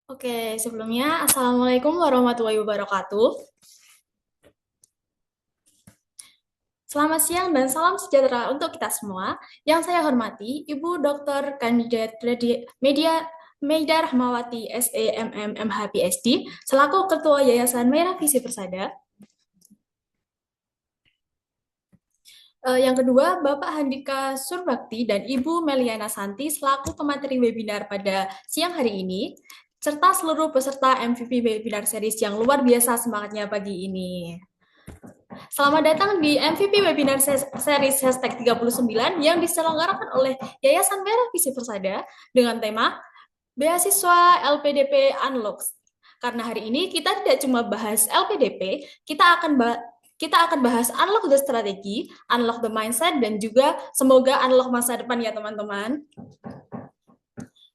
Oke, sebelumnya Assalamualaikum warahmatullahi wabarakatuh. Selamat siang dan salam sejahtera untuk kita semua. Yang saya hormati, Ibu Dr. Kandidat Media Meida Rahmawati SEMM MH PhD, selaku Ketua Yayasan Merah Visi Persada. Yang kedua, Bapak Handika Surbakti dan Ibu Meliana Santi selaku pemateri webinar pada siang hari ini, serta seluruh peserta MVP Webinar Series yang luar biasa semangatnya pagi ini. Selamat datang di MVP Webinar Series Hashtag 39 yang diselenggarakan oleh Yayasan Merah Visi Persada dengan tema Beasiswa LPDP Unlocks. Karena hari ini kita tidak cuma bahas LPDP, kita akan bahas unlock the strategi, unlock the mindset, dan juga semoga unlock masa depan ya teman-teman.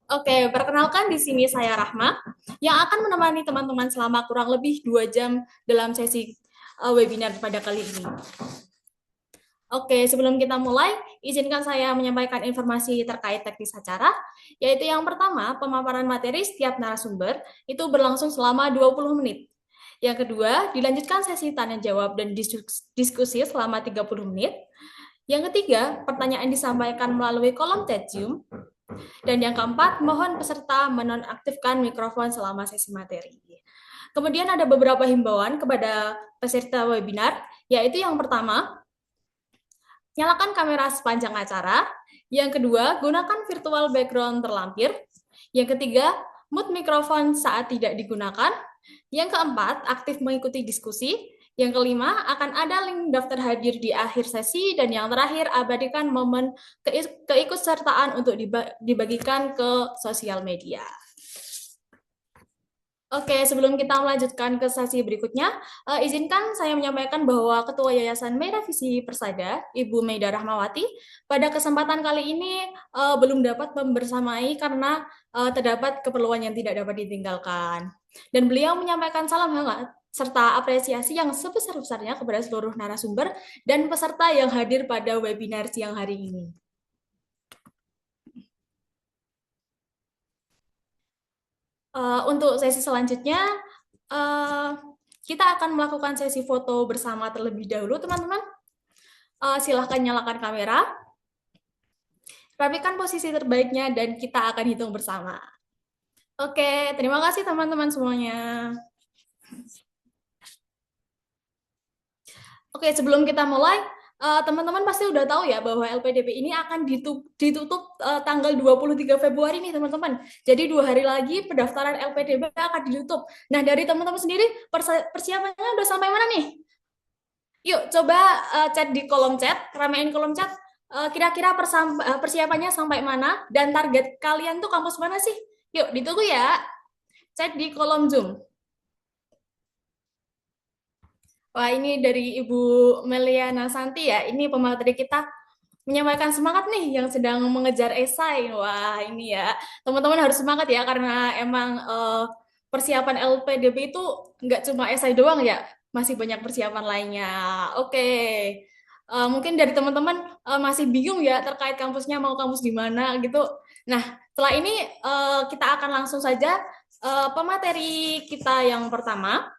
Oke, perkenalkan di sini saya Rahma yang akan menemani teman-teman selama kurang lebih 2 jam dalam sesi webinar pada kali ini. Oke, sebelum kita mulai, izinkan saya menyampaikan informasi terkait teknis acara, yaitu yang pertama, pemaparan materi setiap narasumber itu berlangsung selama 20 menit. Yang kedua, dilanjutkan sesi tanya jawab dan diskusi selama 30 menit. Yang ketiga, pertanyaan disampaikan melalui kolom chat Zoom. Dan yang keempat, mohon peserta menonaktifkan mikrofon selama sesi materi. Kemudian ada beberapa himbauan kepada peserta webinar, yaitu yang pertama, nyalakan kamera sepanjang acara. Yang kedua, gunakan virtual background terlampir. Yang ketiga, mute mikrofon saat tidak digunakan. Yang keempat, aktif mengikuti diskusi. Yang kelima, akan ada link daftar hadir di akhir sesi. Dan yang terakhir, abadikan momen keikutsertaan untuk dibagikan ke sosial media. Oke, sebelum kita melanjutkan ke sesi berikutnya, izinkan saya menyampaikan bahwa Ketua Yayasan Merah Visi Persada, Ibu Meida Rahmawati, pada kesempatan kali ini belum dapat membersamai karena terdapat keperluan yang tidak dapat ditinggalkan. Dan beliau menyampaikan salam hangat serta apresiasi yang sebesar-besarnya kepada seluruh narasumber dan peserta yang hadir pada webinar siang hari ini. Untuk sesi selanjutnya, uh, kita akan melakukan sesi foto bersama terlebih dahulu, teman-teman. Silahkan nyalakan kamera, rapikan posisi terbaiknya, dan kita akan hitung bersama. Oke, terima kasih teman-teman semuanya. Oke, sebelum kita mulai, teman-teman pasti udah tahu ya bahwa LPDP ini akan ditutup tanggal 23 Februari nih teman-teman. Jadi 2 hari lagi pendaftaran LPDP akan ditutup. Nah, dari teman-teman sendiri persiapannya udah sampai mana nih? Yuk, coba chat di kolom chat, ramein kolom chat. Kira-kira persiapannya sampai mana dan target kalian tuh kampus mana sih? Yuk, ditunggu ya. Chat di kolom Zoom. Wah, ini dari Ibu Meliana Santi ya. Ini pemateri kita menyampaikan semangat nih yang sedang mengejar esai. Wah, ini ya. Teman-teman harus semangat ya karena emang persiapan LPDB itu nggak cuma esai doang ya. Masih banyak persiapan lainnya. Oke. Mungkin dari teman-teman masih bingung ya terkait kampusnya mau kampus di mana gitu. Nah, setelah ini kita akan langsung saja pemateri kita yang pertama.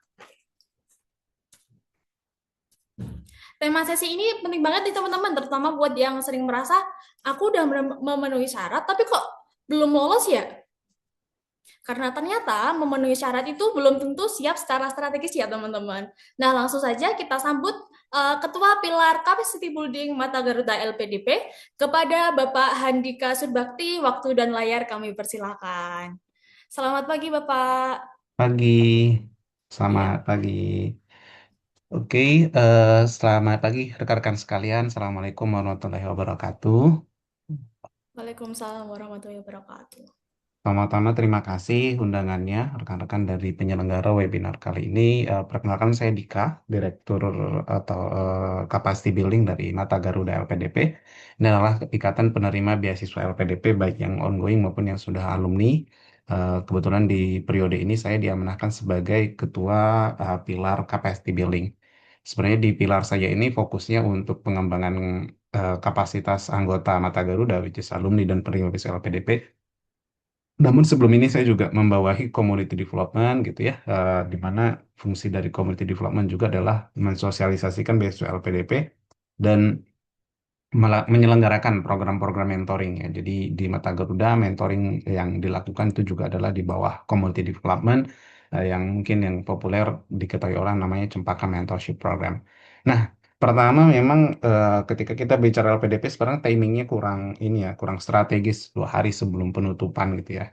Tema sesi ini penting banget nih teman-teman, terutama buat yang sering merasa aku udah memenuhi syarat tapi kok belum lolos ya. Karena ternyata memenuhi syarat itu belum tentu siap secara strategis ya teman-teman. Nah, langsung saja kita sambut Ketua Pilar Capacity Building Mata Garuda LPDP kepada Bapak Handika Surbakti. Waktu dan layar kami persilakan. Selamat pagi Bapak. Pagi, selamat Iya. pagi. Oke, selamat pagi rekan-rekan sekalian. Assalamualaikum warahmatullahi wabarakatuh. Waalaikumsalam warahmatullahi wabarakatuh. Pertama-tama terima kasih undangannya rekan-rekan dari penyelenggara webinar kali ini. Perkenalkan saya Dika, Direktur atau Capacity Building dari Mata Garuda LPDP. Ini adalah ikatan penerima beasiswa LPDP baik yang ongoing maupun yang sudah alumni. Kebetulan di periode ini saya diamanahkan sebagai Ketua Pilar Capacity Building. Sebenarnya di pilar saya ini fokusnya untuk pengembangan kapasitas anggota Mata Garuda, which is alumni dan penerima beasiswa LPDP Namun sebelum ini saya juga membawahi community development gitu ya, di mana fungsi dari community development juga adalah mensosialisasikan beasiswa LPDP dan menyelenggarakan program-program mentoring ya. Jadi di Mata Garuda mentoring yang dilakukan itu juga adalah di bawah community development, yang mungkin yang populer diketahui orang namanya Cempaka Mentorship Program. Nah, pertama memang ketika kita bicara LPDP sekarang timingnya kurang ini ya, kurang strategis 2 hari sebelum penutupan gitu ya.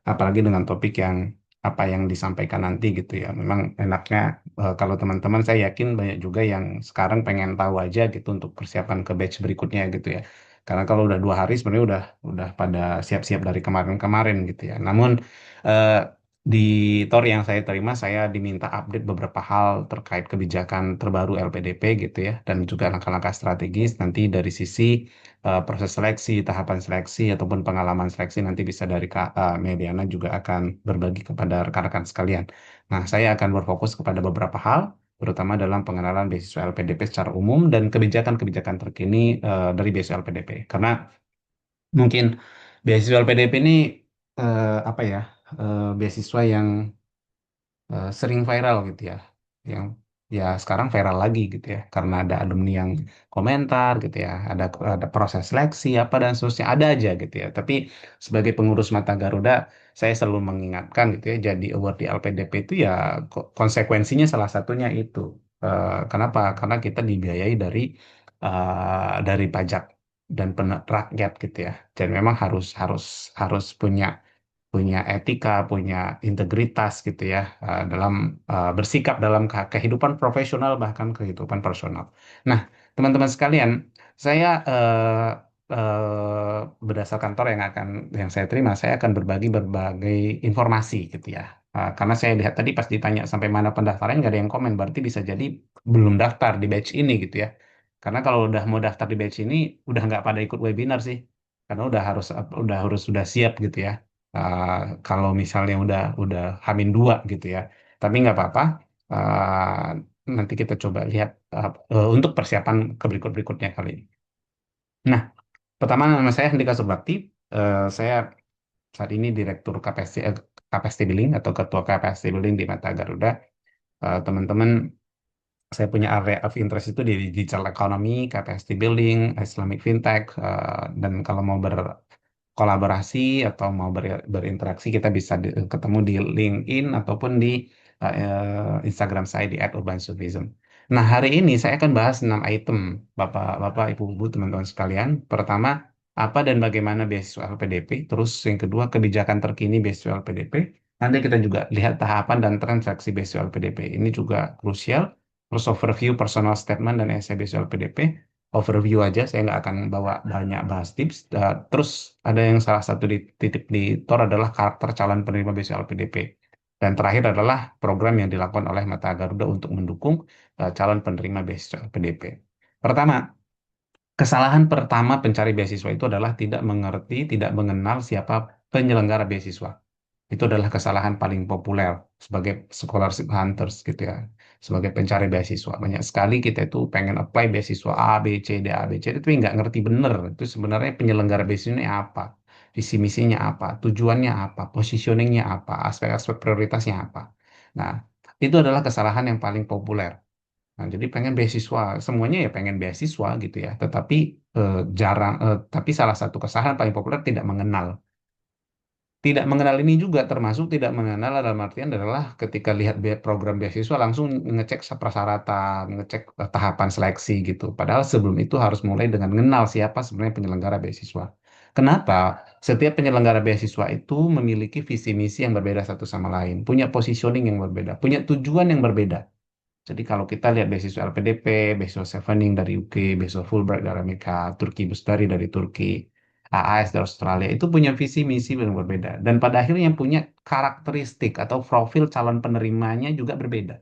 Apalagi dengan topik yang apa yang disampaikan nanti gitu ya. Memang enaknya kalau teman-teman saya yakin banyak juga yang sekarang pengen tahu aja gitu untuk persiapan ke batch berikutnya gitu ya. Karena kalau udah 2 hari sebenarnya udah pada siap-siap dari kemarin-kemarin gitu ya. Namun eh, di TOR yang saya terima saya diminta update beberapa hal terkait kebijakan terbaru LPDP gitu ya dan juga langkah-langkah strategis nanti dari sisi proses seleksi, tahapan seleksi ataupun pengalaman seleksi nanti bisa dari Mediana juga akan berbagi kepada rekan-rekan sekalian. Nah, saya akan berfokus kepada beberapa hal, terutama dalam pengenalan beasiswa LPDP secara umum dan kebijakan-kebijakan terkini dari beasiswa LPDP. Karena mungkin beasiswa LPDP ini apa ya, beasiswa yang sering viral gitu ya, yang ya sekarang viral lagi gitu ya, karena ada alumni yang komentar gitu ya, ada proses seleksi apa dan seterusnya ada aja gitu ya. Tapi sebagai pengurus Mata Garuda, saya selalu mengingatkan gitu ya, jadi award di LPDP itu ya konsekuensinya salah satunya itu. Kenapa? Karena kita dibiayai dari pajak dan rakyat gitu ya. Dan memang harus harus harus punya etika, punya integritas gitu ya dalam bersikap dalam kehidupan profesional bahkan kehidupan personal. Nah, teman-teman sekalian, saya berdasarkan kantor yang saya terima, saya akan berbagi berbagai informasi gitu ya. Karena saya lihat tadi pas ditanya sampai mana pendaftaran nggak ada yang komen, berarti bisa jadi belum daftar di batch ini gitu ya. Karena kalau udah mau daftar di batch ini, udah nggak pada ikut webinar sih, karena udah siap gitu ya. Uh, Kalau misalnya udah H-2 gitu ya. Tapi nggak apa-apa. Nanti kita coba lihat untuk persiapan ke berikutnya kali ini. Nah, pertama nama saya Hendika Subakti. Saya saat ini Direktur Capacity Building atau Ketua Capacity Building di Mata Garuda. Teman-teman, saya punya area of interest itu di digital economy, capacity building, Islamic fintech, dan kalau mau kolaborasi atau mau berinteraksi kita bisa ketemu di LinkedIn ataupun di Instagram saya di @urbansufism. Nah, hari ini saya akan bahas 6 item, Bapak, Ibu, teman-teman sekalian. Pertama, apa dan bagaimana beasiswa LPDP. Terus yang kedua, kebijakan terkini beasiswa LPDP. Nanti kita juga lihat tahapan dan transaksi beasiswa LPDP. Ini juga krusial. Terus overview personal statement dan essay beasiswa LPDP. Overview aja, saya nggak akan bawa banyak bahas tips. Terus ada yang salah satu titik di TOR adalah karakter calon penerima beasiswa LPDP. Dan terakhir adalah program yang dilakukan oleh Mata Garuda untuk mendukung calon penerima beasiswa LPDP. Pertama, kesalahan pertama pencari beasiswa itu adalah tidak mengerti, tidak mengenal siapa penyelenggara beasiswa. Itu adalah kesalahan paling populer sebagai scholarship hunters gitu ya, sebagai pencari beasiswa. Banyak sekali kita itu pengen apply beasiswa A, B, C, D, A, B, C, D, tapi nggak ngerti bener itu sebenarnya penyelenggara beasiswa ini apa, visi misinya apa, tujuannya apa, positioningnya apa, aspek-aspek prioritasnya apa. Nah, itu adalah kesalahan yang paling populer. Nah, jadi pengen beasiswa, semuanya ya pengen beasiswa gitu ya, tetapi tapi salah satu kesalahan paling populer tidak mengenal. Tidak mengenal ini juga termasuk tidak mengenal dalam artian adalah ketika lihat program beasiswa langsung ngecek persyaratan, ngecek tahapan seleksi gitu. Padahal sebelum itu harus mulai dengan mengenal siapa sebenarnya penyelenggara beasiswa. Kenapa? Setiap penyelenggara beasiswa itu memiliki visi misi yang berbeda satu sama lain, punya positioning yang berbeda, punya tujuan yang berbeda. Jadi kalau kita lihat beasiswa LPDP, beasiswa Chevening dari UK, beasiswa Fulbright dari Amerika, Turki Bustari dari Turki, AAS dari Australia, itu punya visi misi yang berbeda. Dan pada akhirnya punya karakteristik atau profil calon penerimanya juga berbeda.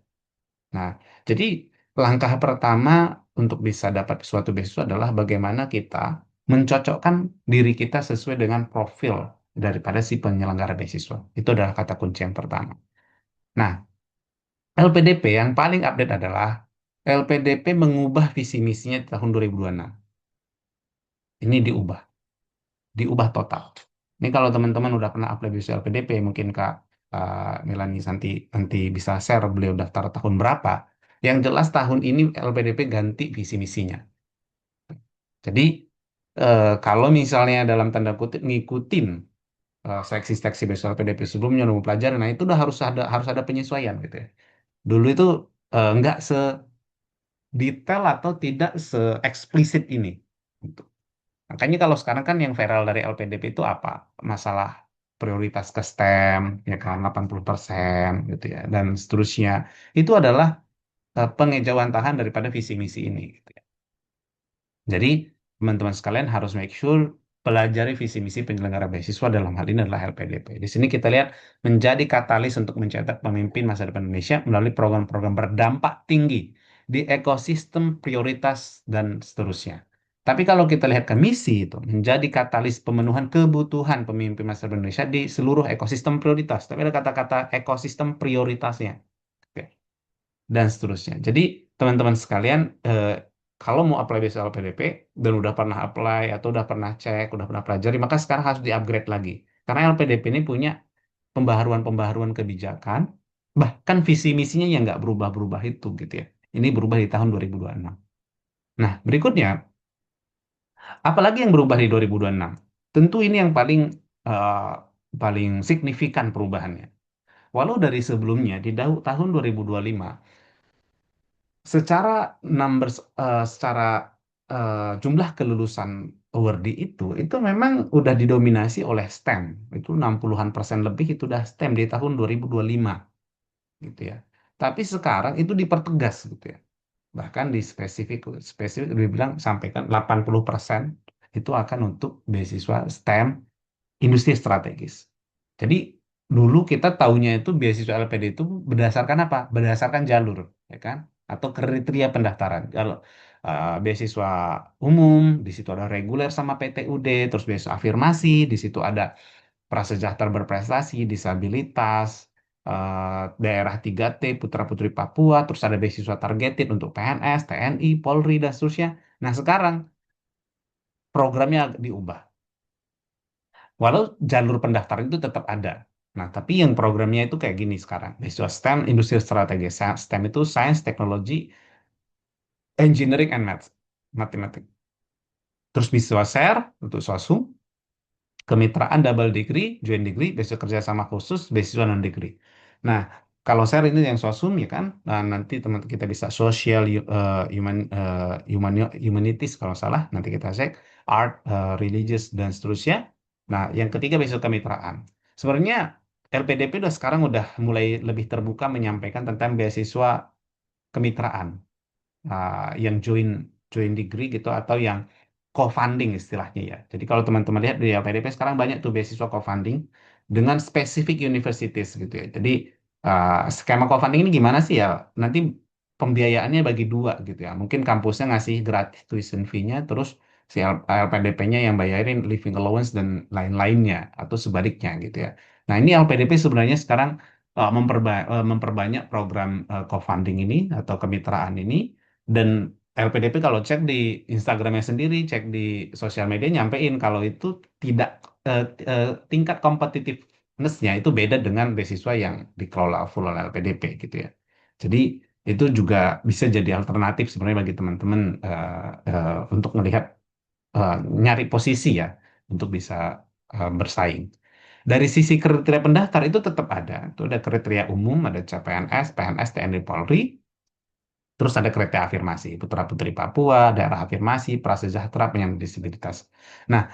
Nah, jadi langkah pertama untuk bisa dapat suatu beasiswa adalah bagaimana kita mencocokkan diri kita sesuai dengan profil daripada si penyelenggara beasiswa. Itu adalah kata kunci yang pertama. Nah, LPDP yang paling update adalah LPDP mengubah visi misinya di tahun 2026. Ini diubah total. Ini kalau teman-teman udah pernah apply beasiswa LPDP, mungkin Kak Melani nanti bisa share beliau daftar tahun berapa. Yang jelas tahun ini LPDP ganti visi misinya. Jadi kalau misalnya dalam tanda kutip ngikutin seleksi-seleksi beasiswa LPDP sebelumnya nunggu pelajaran, nah itu udah harus ada penyesuaian gitu ya. Dulu itu nggak sedetail atau tidak se-eksplisit ini. Gitu. Makanya kalau sekarang kan yang viral dari LPDP itu apa? Masalah prioritas ke STEM, ya kan, 80% gitu ya, dan seterusnya. Itu adalah pengejawantahan daripada visi misi ini. Gitu ya. Jadi, teman-teman sekalian harus make sure pelajari visi misi penyelenggara beasiswa dalam hal ini adalah LPDP. Di sini kita lihat menjadi katalis untuk mencetak pemimpin masa depan Indonesia melalui program-program berdampak tinggi di ekosistem prioritas dan seterusnya. Tapi kalau kita lihat ke misi itu menjadi katalis pemenuhan kebutuhan pemimpin masa depan Indonesia di seluruh ekosistem prioritas. Tapi ada kata-kata ekosistem prioritasnya. Oke, dan seterusnya. Jadi teman-teman sekalian, kalau mau apply beasiswa LPDP dan udah pernah apply atau udah pernah cek, udah pernah pelajari, maka sekarang harus di-upgrade lagi. Karena LPDP ini punya pembaharuan-pembaharuan kebijakan, bahkan visi misinya yang nggak berubah-berubah itu gitu ya. Ini berubah di tahun 2026. Nah, berikutnya, apalagi yang berubah di 2026? Tentu ini yang paling signifikan perubahannya. Walau dari sebelumnya di tahun 2025 secara numbers secara jumlah kelulusan awardee itu memang udah didominasi oleh STEM. Itu 60-an% lebih itu udah STEM di tahun 2025 gitu ya. Tapi sekarang itu dipertegas gitu ya. Bahkan di spesifik dibilang sampaikan 80% itu akan untuk beasiswa STEM industri strategis. Jadi dulu kita taunya itu beasiswa LPD itu berdasarkan apa? Berdasarkan jalur, ya kan? Atau kriteria pendaftaran. Kalau beasiswa umum, di situ ada reguler sama PTUD, terus beasiswa afirmasi, di situ ada prasejahtera berprestasi, disabilitas, daerah 3T, putra-putri Papua, terus ada beasiswa targeted untuk PNS, TNI, Polri, dan seterusnya. Nah, sekarang programnya diubah. Walau jalur pendaftaran itu tetap ada. Nah, tapi yang programnya itu kayak gini sekarang. Beasiswa STEM, industri strategi. STEM itu Science, Technology, Engineering, and Maths. Matematik. Terus beasiswa SHARE untuk SOSUM, kemitraan double degree, joint degree, beasiswa kerjasama khusus, beasiswa non degree. Nah, kalau SHARE ini yang SOSUM ya kan, nah, nanti teman kita bisa social, humanities kalau salah, nanti kita cek, art, religious, dan seterusnya. Nah, yang ketiga beasiswa kemitraan. Sebenarnya LPDP udah sekarang udah mulai lebih terbuka menyampaikan tentang beasiswa kemitraan yang join degree gitu atau yang co-funding istilahnya ya. Jadi kalau teman-teman lihat di LPDP sekarang banyak tuh beasiswa co-funding dengan specific universities gitu ya. Jadi skema co-funding ini gimana sih ya? Nanti pembiayaannya bagi dua gitu ya. Mungkin kampusnya ngasih gratis tuition fee-nya, terus si LPDP-nya yang bayarin living allowance dan lain-lainnya atau sebaliknya gitu ya. Nah ini LPDP sebenarnya sekarang memperbanyak program co-funding ini atau kemitraan ini dan LPDP kalau cek di Instagramnya sendiri, cek di sosial media nyampein kalau itu tidak tingkat competitiveness-nya itu beda dengan beasiswa yang dikelola full oleh LPDP gitu ya. Jadi itu juga bisa jadi alternatif sebenarnya bagi teman-teman untuk melihat nyari posisi ya untuk bisa bersaing. Dari sisi kriteria pendaftar itu tetap ada. Itu ada kriteria umum, ada CPNS, PNS, TNI, Polri. Terus ada kriteria afirmasi, putra-putri Papua, daerah afirmasi, prasejahtera, penyandang disabilitas. Nah,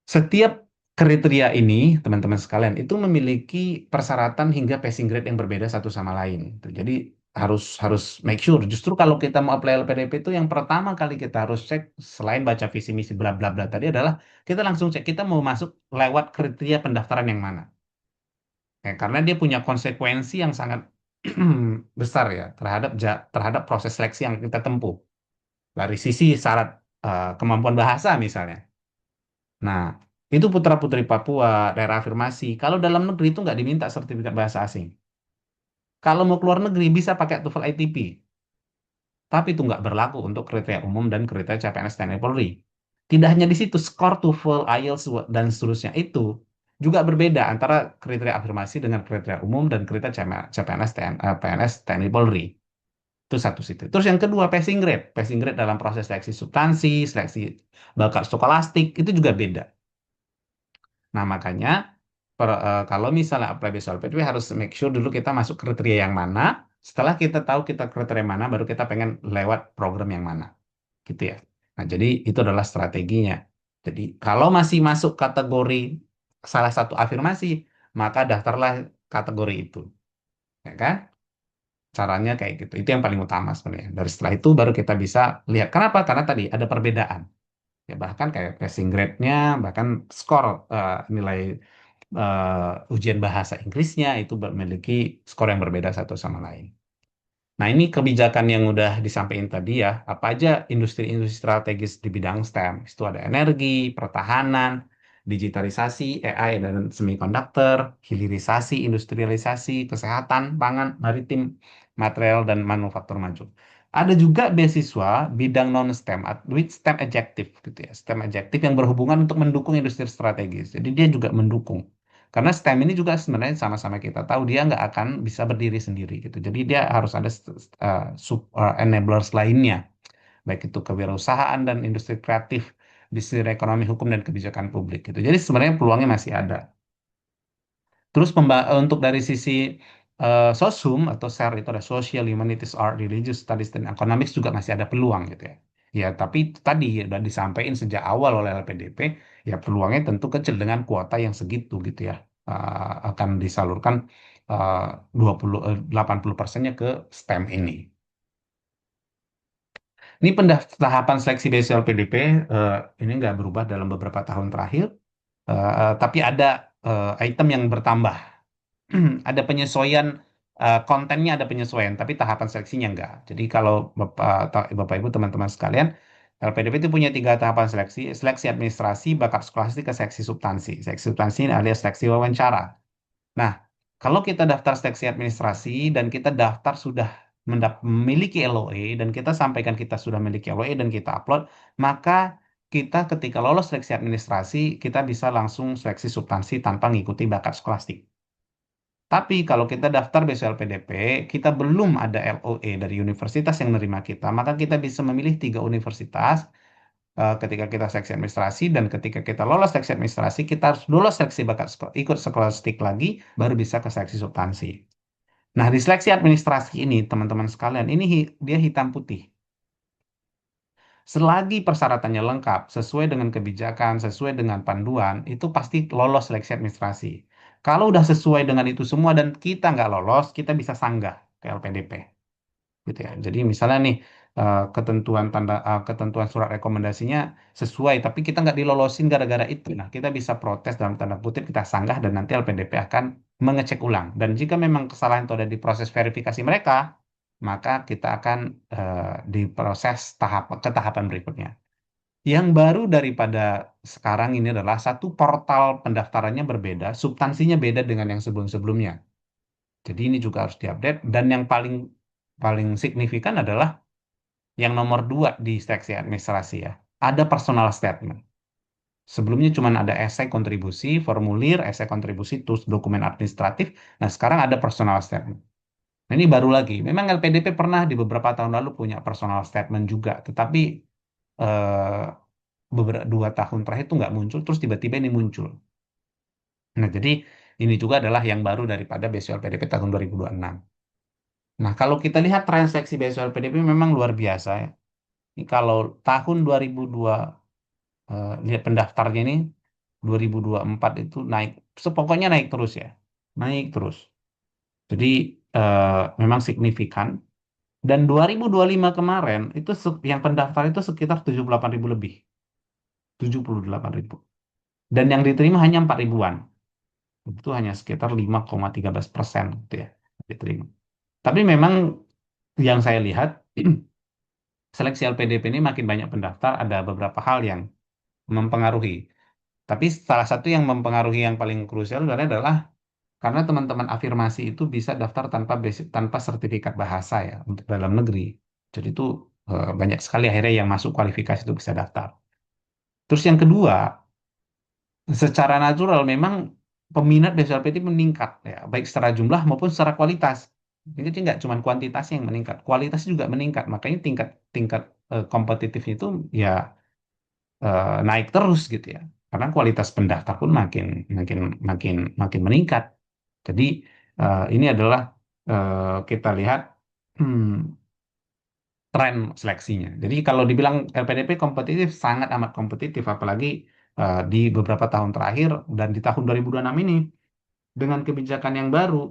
setiap kriteria ini, teman-teman sekalian, itu memiliki persyaratan hingga passing grade yang berbeda satu sama lain. Jadi harus harus make sure. Justru kalau kita mau apply LPDP itu yang pertama kali kita harus cek selain baca visi misi bla bla bla tadi adalah kita langsung cek kita mau masuk lewat kriteria pendaftaran yang mana. Ya, karena dia punya konsekuensi yang sangat besar ya terhadap proses seleksi yang kita tempuh. Dari sisi syarat kemampuan bahasa misalnya. Nah, itu putra-putri Papua, daerah afirmasi. Kalau dalam negeri itu nggak diminta sertifikat bahasa asing. Kalau mau keluar negeri bisa pakai TOEFL ITP. Tapi itu nggak berlaku untuk kriteria umum dan kriteria CPNS TNI Polri. Tidak hanya di situ, skor TOEFL, IELTS, dan seterusnya itu juga berbeda antara kriteria afirmasi dengan kriteria umum dan kriteria CPNS, PNS, TNI, Polri. Itu satu situ. Terus yang kedua, passing grade. Passing grade dalam proses seleksi substansi, seleksi bakat skolastik, itu juga beda. Nah, makanya kalau misalnya apply BSLPDP harus make sure dulu kita masuk kriteria yang mana. Setelah kita tahu kita kriteria mana, baru kita pengen lewat program yang mana. Gitu ya. Nah, jadi itu adalah strateginya. Jadi kalau masih masuk kategori salah satu afirmasi, maka daftarlah kategori itu. Ya kan? Caranya kayak gitu. Itu yang paling utama sebenarnya. Dari setelah itu baru kita bisa lihat. Kenapa? Karena tadi ada perbedaan. Ya, bahkan kayak passing grade-nya, bahkan skor nilai ujian bahasa Inggrisnya itu memiliki skor yang berbeda satu sama lain. Nah, ini kebijakan yang udah disampaikan tadi ya, apa aja industri-industri strategis di bidang STEM. Itu ada energi, pertahanan, digitalisasi, AI dan semiconductor, hilirisasi, industrialisasi, kesehatan, pangan, maritim, material, dan manufaktur maju. Ada juga beasiswa bidang non-STEM, with STEM adjective gitu ya. STEM adjective yang berhubungan untuk mendukung industri strategis. Jadi dia juga mendukung. Karena STEM ini juga sebenarnya sama-sama kita tahu dia nggak akan bisa berdiri sendiri gitu. Jadi dia harus ada enablers lainnya, baik itu kewirausahaan dan industri kreatif, bisnis ekonomi, hukum dan kebijakan publik gitu. Jadi sebenarnya peluangnya masih ada. Terus untuk dari sisi sosum atau SER itu ada Social, Humanities, Art, Religious Studies, dan Economics juga masih ada peluang gitu ya. Ya, tapi itu tadi sudah disampaikan sejak awal oleh LPDP, ya peluangnya tentu kecil dengan kuota yang segitu gitu ya. Akan disalurkan 80% ke STEM ini. Ini tahapan seleksi beasiswa LPDP ini nggak berubah dalam beberapa tahun terakhir, tapi ada item yang bertambah. Ada penyesuaian kontennya, ada penyesuaian, tapi tahapan seleksinya enggak. Jadi kalau Bapak Ibu teman-teman sekalian, LPDP itu punya 3 tahapan seleksi: seleksi administrasi, bakat skolastik, ke seleksi substansi. Seleksi substansi alias seleksi wawancara. Nah, kalau kita daftar seleksi administrasi dan kita daftar sudah memiliki LOE dan kita sampaikan kita sudah memiliki LOE dan kita upload, maka kita ketika lolos seleksi administrasi, kita bisa langsung seleksi substansi tanpa mengikuti bakat skolastik. Tapi kalau kita daftar besok LPDP, kita belum ada LOE dari universitas yang menerima kita, maka kita bisa memilih 3 universitas ketika kita seleksi administrasi, dan ketika kita lolos seleksi administrasi, kita harus lolos seleksi bakat ikut skolastik lagi, baru bisa ke seleksi substansi. Nah, di seleksi administrasi ini, teman-teman sekalian, ini dia hitam putih. Selagi persyaratannya lengkap, sesuai dengan kebijakan, sesuai dengan panduan, itu pasti lolos seleksi administrasi. Kalau udah sesuai dengan itu semua dan kita nggak lolos, kita bisa sanggah ke LPDP. Gitu ya. Jadi misalnya nih ketentuan surat rekomendasinya sesuai, tapi kita nggak dilolosin gara-gara itu. Nah, kita bisa protes dalam tanda kutip, kita sanggah dan nanti LPDP akan mengecek ulang. Dan jika memang kesalahan itu ada di proses verifikasi mereka, maka kita akan diproses ke tahapan berikutnya. Yang baru daripada sekarang ini adalah satu portal pendaftarannya berbeda, substansinya beda dengan yang sebelum-sebelumnya. Jadi ini juga harus diupdate, dan yang paling paling signifikan adalah yang nomor 2 di seleksi administrasi ya. Ada personal statement. Sebelumnya cuma ada esai kontribusi, formulir, esai kontribusi, terus dokumen administratif. Nah, sekarang ada personal statement. Nah, ini baru lagi. Memang LPDP pernah di beberapa tahun lalu punya personal statement juga, tetapi eh, beberapa 2 tahun terakhir itu nggak muncul, terus tiba-tiba ini muncul. Nah, jadi ini juga adalah yang baru daripada BSU LPDP tahun 2026. Nah, kalau kita lihat tren seleksi BSU LPDP memang luar biasa ya. Ini kalau tahun 2002 lihat pendaftarnya ini 2024 itu naik, pokoknya naik terus ya, naik terus. Jadi memang signifikan. Dan 2025 kemarin itu yang pendaftar itu sekitar 78.000 lebih, 78.000. Dan yang diterima hanya 4 ribuan. Itu hanya sekitar 5,13% gitu ya diterima. Tapi memang yang saya lihat seleksi LPDP ini makin banyak pendaftar, ada beberapa hal yang mempengaruhi. Tapi salah satu yang mempengaruhi yang paling krusial sebenarnya adalah karena teman-teman afirmasi itu bisa daftar tanpa sertifikat bahasa ya untuk dalam negeri. Jadi itu banyak sekali akhirnya yang masuk kualifikasi itu bisa daftar. Terus yang kedua, secara natural memang peminat BSLPT meningkat ya, baik secara jumlah maupun secara kualitas. Jadi nggak cuma kuantitasnya yang meningkat, kualitas juga meningkat. Makanya tingkat tingkat kompetitifnya itu ya naik terus gitu ya. Karena kualitas pendaftar pun makin makin makin makin meningkat. Jadi ini adalah kita lihat hmm, tren seleksinya. Jadi kalau dibilang LPDP kompetitif, sangat amat kompetitif, apalagi di beberapa tahun terakhir dan di tahun 2026 ini dengan kebijakan yang baru,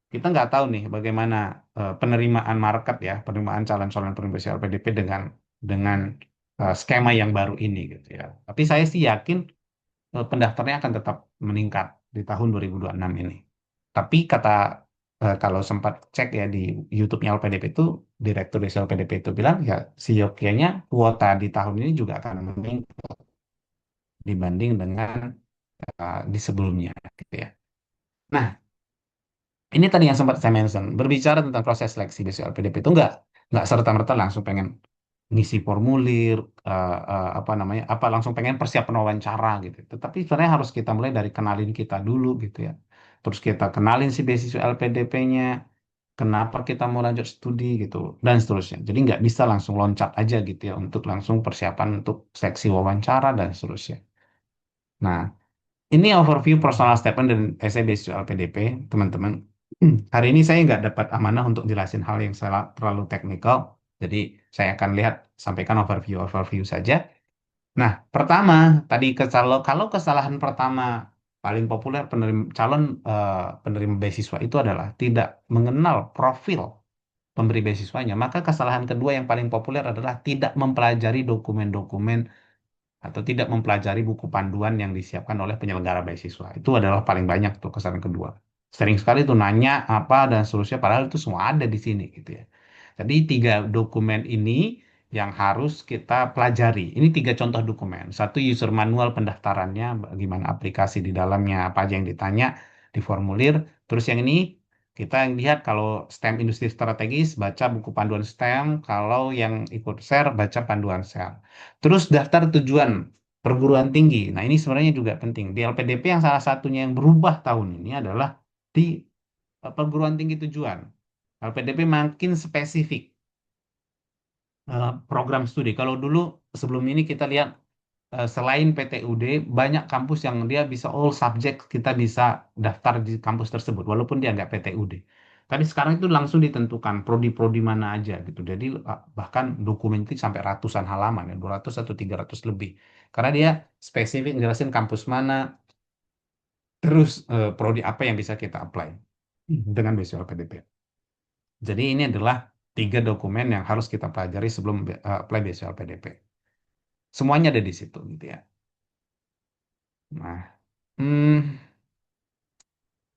kita nggak tahu nih bagaimana penerimaan market ya, penerimaan calon-calon penerima LPDP dengan skema yang baru ini gitu ya. Tapi saya sih yakin pendaftarnya akan tetap meningkat di tahun 2026 ini. Tapi kalau sempat cek ya di YouTube-nya LPDP itu, Direktur Desa LPDP itu bilang ya seyogyanya kuota di tahun ini juga akan meningkat dibanding dengan di sebelumnya gitu ya. Nah, ini tadi yang sempat saya mention, berbicara tentang proses seleksi besok LPDP itu nggak serta-merta langsung pengen ngisi formulir, apa namanya, apa langsung pengen persiapan wawancara gitu. Tetapi sebenarnya harus kita mulai dari kenalin kita dulu gitu ya. Terus kita kenalin si beasiswa LPDP-nya, kenapa kita mau lanjut studi gitu, dan seterusnya. Jadi nggak bisa langsung loncat aja gitu ya untuk langsung persiapan untuk seleksi wawancara dan seterusnya. Nah, ini overview personal statement dan essay beasiswa LPDP, teman-teman. Hari ini saya nggak dapat amanah untuk jelasin hal yang terlalu teknikal, jadi saya akan sampaikan overview saja. Nah, pertama, tadi kalau kesalahan pertama paling populer calon penerima beasiswa itu adalah tidak mengenal profil pemberi beasiswanya, maka kesalahan kedua yang paling populer adalah tidak mempelajari dokumen-dokumen atau tidak mempelajari buku panduan yang disiapkan oleh penyelenggara beasiswa. Itu adalah paling banyak tuh kesalahan kedua. Sering sekali tuh nanya apa dan seterusnya, padahal itu semua ada di sini gitu ya. Jadi tiga dokumen ini yang harus kita pelajari. Ini tiga contoh dokumen. Satu, user manual pendaftarannya, bagaimana aplikasi di dalamnya, apa aja yang ditanya di formulir. Terus yang ini kita yang lihat kalau STEM industri strategis, baca buku panduan STEM. Kalau yang ikut share, baca panduan share. Terus daftar tujuan perguruan tinggi. Nah, ini sebenarnya juga penting. Di LPDP yang salah satunya yang berubah tahun ini adalah di perguruan tinggi tujuan. LPDP makin spesifik program studi. Kalau dulu sebelum ini kita lihat selain PTUD banyak kampus yang dia bisa all subject, kita bisa daftar di kampus tersebut walaupun dia nggak PTUD. Tapi sekarang itu langsung ditentukan prodi-prodi mana aja gitu. Jadi bahkan dokumen itu sampai ratusan halaman ya, 200 atau 300 lebih. Karena dia spesifik ngejelasin kampus mana, terus prodi apa yang bisa kita apply dengan beasiswa LPDP. Jadi ini adalah tiga dokumen yang harus kita pelajari sebelum apply beasiswa LPDP. Semuanya ada di situ gitu ya. Nah, hmm,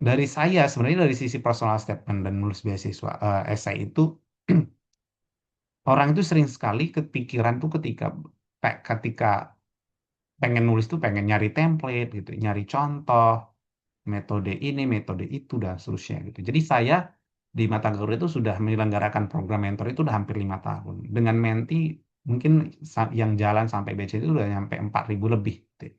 dari saya sebenarnya dari sisi personal statement dan nulis beasiswa essay itu orang itu sering sekali kepikiran tuh ketika pengen nulis tuh pengen nyari template gitu, nyari contoh, metode ini, metode itu dan seterusnya gitu. Jadi saya di Mata Garuda itu sudah menyelenggarakan program mentor itu udah hampir 5 tahun. Dengan menti mungkin yang jalan sampai BC itu udah nyampe 4.000 lebih, gitu.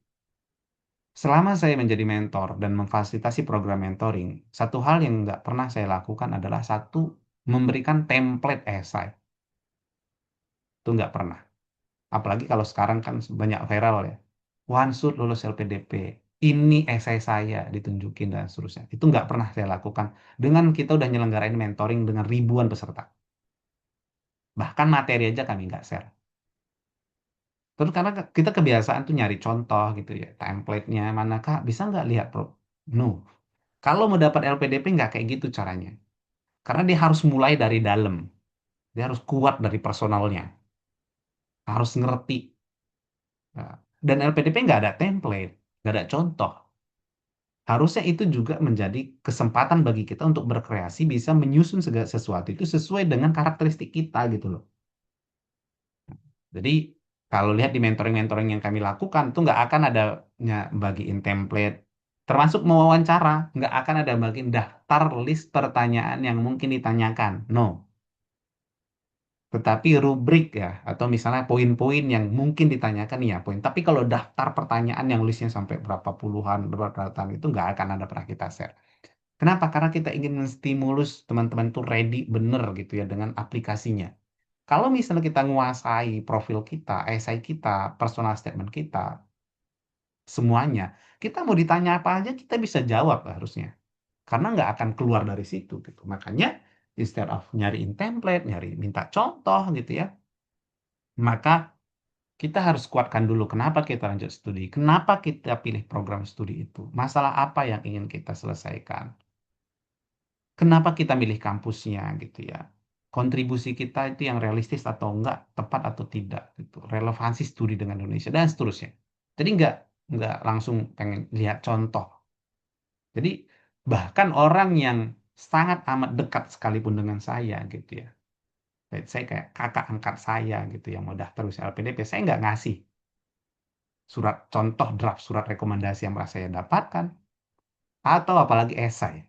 Selama saya menjadi mentor dan memfasilitasi program mentoring, satu hal yang nggak pernah saya lakukan adalah satu, memberikan template esai. Itu nggak pernah. Apalagi kalau sekarang kan banyak viral ya. One shoot lulus LPDP. Ini esai saya ditunjukin dan seterusnya. Itu nggak pernah saya lakukan. Dengan kita udah nyelenggarain mentoring dengan ribuan peserta. Bahkan materi aja kami nggak share. Terus karena kita kebiasaan tuh nyari contoh gitu ya. Template-nya mana Kak? Bisa nggak lihat, Bro? No. Kalau mau dapat LPDP nggak kayak gitu caranya. Karena dia harus mulai dari dalam. Dia harus kuat dari personalnya. Harus ngerti. Nah, dan LPDP nggak ada template, nggak ada contoh. Harusnya itu juga menjadi kesempatan bagi kita untuk berkreasi, bisa menyusun segala sesuatu itu sesuai dengan karakteristik kita gitu loh. Jadi kalau lihat di mentoring-mentoring yang kami lakukan, itu nggak akan ada bagiin template, termasuk mewawancara, nggak akan ada bagiin daftar list pertanyaan yang mungkin ditanyakan. No. Tetapi rubrik ya, atau misalnya poin-poin yang mungkin ditanyakan ya poin. Tapi kalau daftar pertanyaan yang listnya sampai berapa puluhan, berapa ratusan itu nggak akan ada pernah kita share. Kenapa? Karena kita ingin menstimulus teman-teman tuh ready bener gitu ya dengan aplikasinya. Kalau misalnya kita nguasai profil kita, esai kita, personal statement kita, semuanya, kita mau ditanya apa aja kita bisa jawab harusnya. Karena nggak akan keluar dari situ gitu. Makanya instead of nyariin template, nyari minta contoh gitu ya, maka kita harus kuatkan dulu kenapa kita lanjut studi, kenapa kita pilih program studi itu, masalah apa yang ingin kita selesaikan, kenapa kita milih kampusnya gitu ya, kontribusi kita itu yang realistis atau enggak, tepat atau tidak gitu, relevansi studi dengan Indonesia dan seterusnya. Jadi nggak langsung pengen lihat contoh. Jadi bahkan orang yang sangat amat dekat sekalipun dengan saya gitu ya, saya kayak kakak angkat saya gitu yang mau daftar usaha LPDP, saya nggak ngasih surat contoh draft surat rekomendasi yang pernah saya dapatkan atau apalagi esai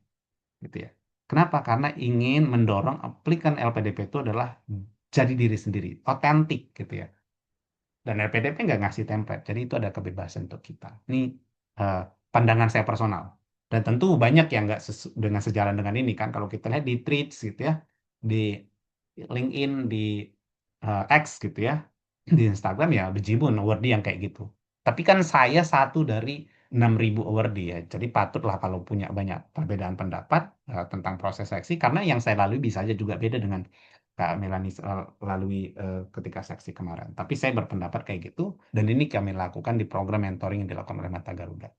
gitu ya. Kenapa? Karena ingin mendorong aplikan LPDP itu adalah jadi diri sendiri, otentik gitu ya. Dan LPDP nggak ngasih template, jadi itu ada kebebasan untuk kita. Ini eh, pandangan saya personal. Dan tentu banyak yang nggak dengan sejalan dengan ini kan. Kalau kita lihat di Threads gitu ya, di LinkedIn, di X gitu ya, di Instagram ya bejibun awardee yang kayak gitu. Tapi kan saya satu dari 6.000 awardee ya, jadi patutlah kalau punya banyak perbedaan pendapat tentang proses seleksi, karena yang saya lalui bisa aja juga beda dengan Kak Melani lalui ketika seleksi kemarin. Tapi saya berpendapat kayak gitu, dan ini kami lakukan di program mentoring yang dilakukan oleh Mata Garuda.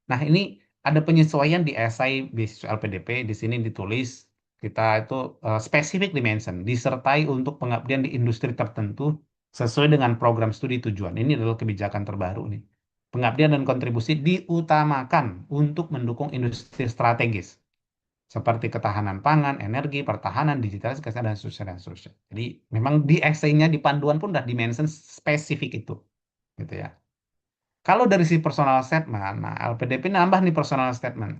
Nah, ini ada penyesuaian di esai beasiswa LPDP. Di sini ditulis kita itu specific dimension, disertai untuk pengabdian di industri tertentu sesuai dengan program studi tujuan. Ini adalah kebijakan terbaru nih. Pengabdian dan kontribusi diutamakan untuk mendukung industri strategis seperti ketahanan pangan, energi, pertahanan, digitalisasi, kesehatan, dan seterusnya, dan seterusnya. Jadi memang di esainya, di panduan pun udah dimention spesifik itu, gitu ya. Kalau dari si personal statement, nah LPDP nambah nih personal statement.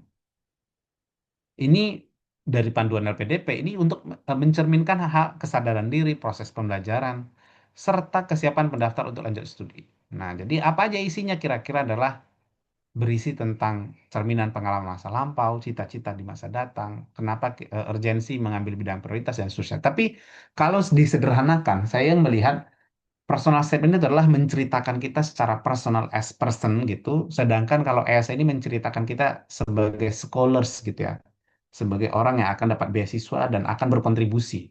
Ini dari panduan LPDP ini untuk mencerminkan hak kesadaran diri, proses pembelajaran, serta kesiapan pendaftar untuk lanjut studi. Nah, jadi apa aja isinya kira-kira adalah berisi tentang cerminan pengalaman masa lampau, cita-cita di masa datang, kenapa urgensi mengambil bidang prioritas dan seterusnya. Tapi kalau disederhanakan, saya melihat personal statement itu adalah menceritakan kita secara personal as person gitu, sedangkan kalau ESA ini menceritakan kita sebagai scholars gitu ya, sebagai orang yang akan dapat beasiswa dan akan berkontribusi.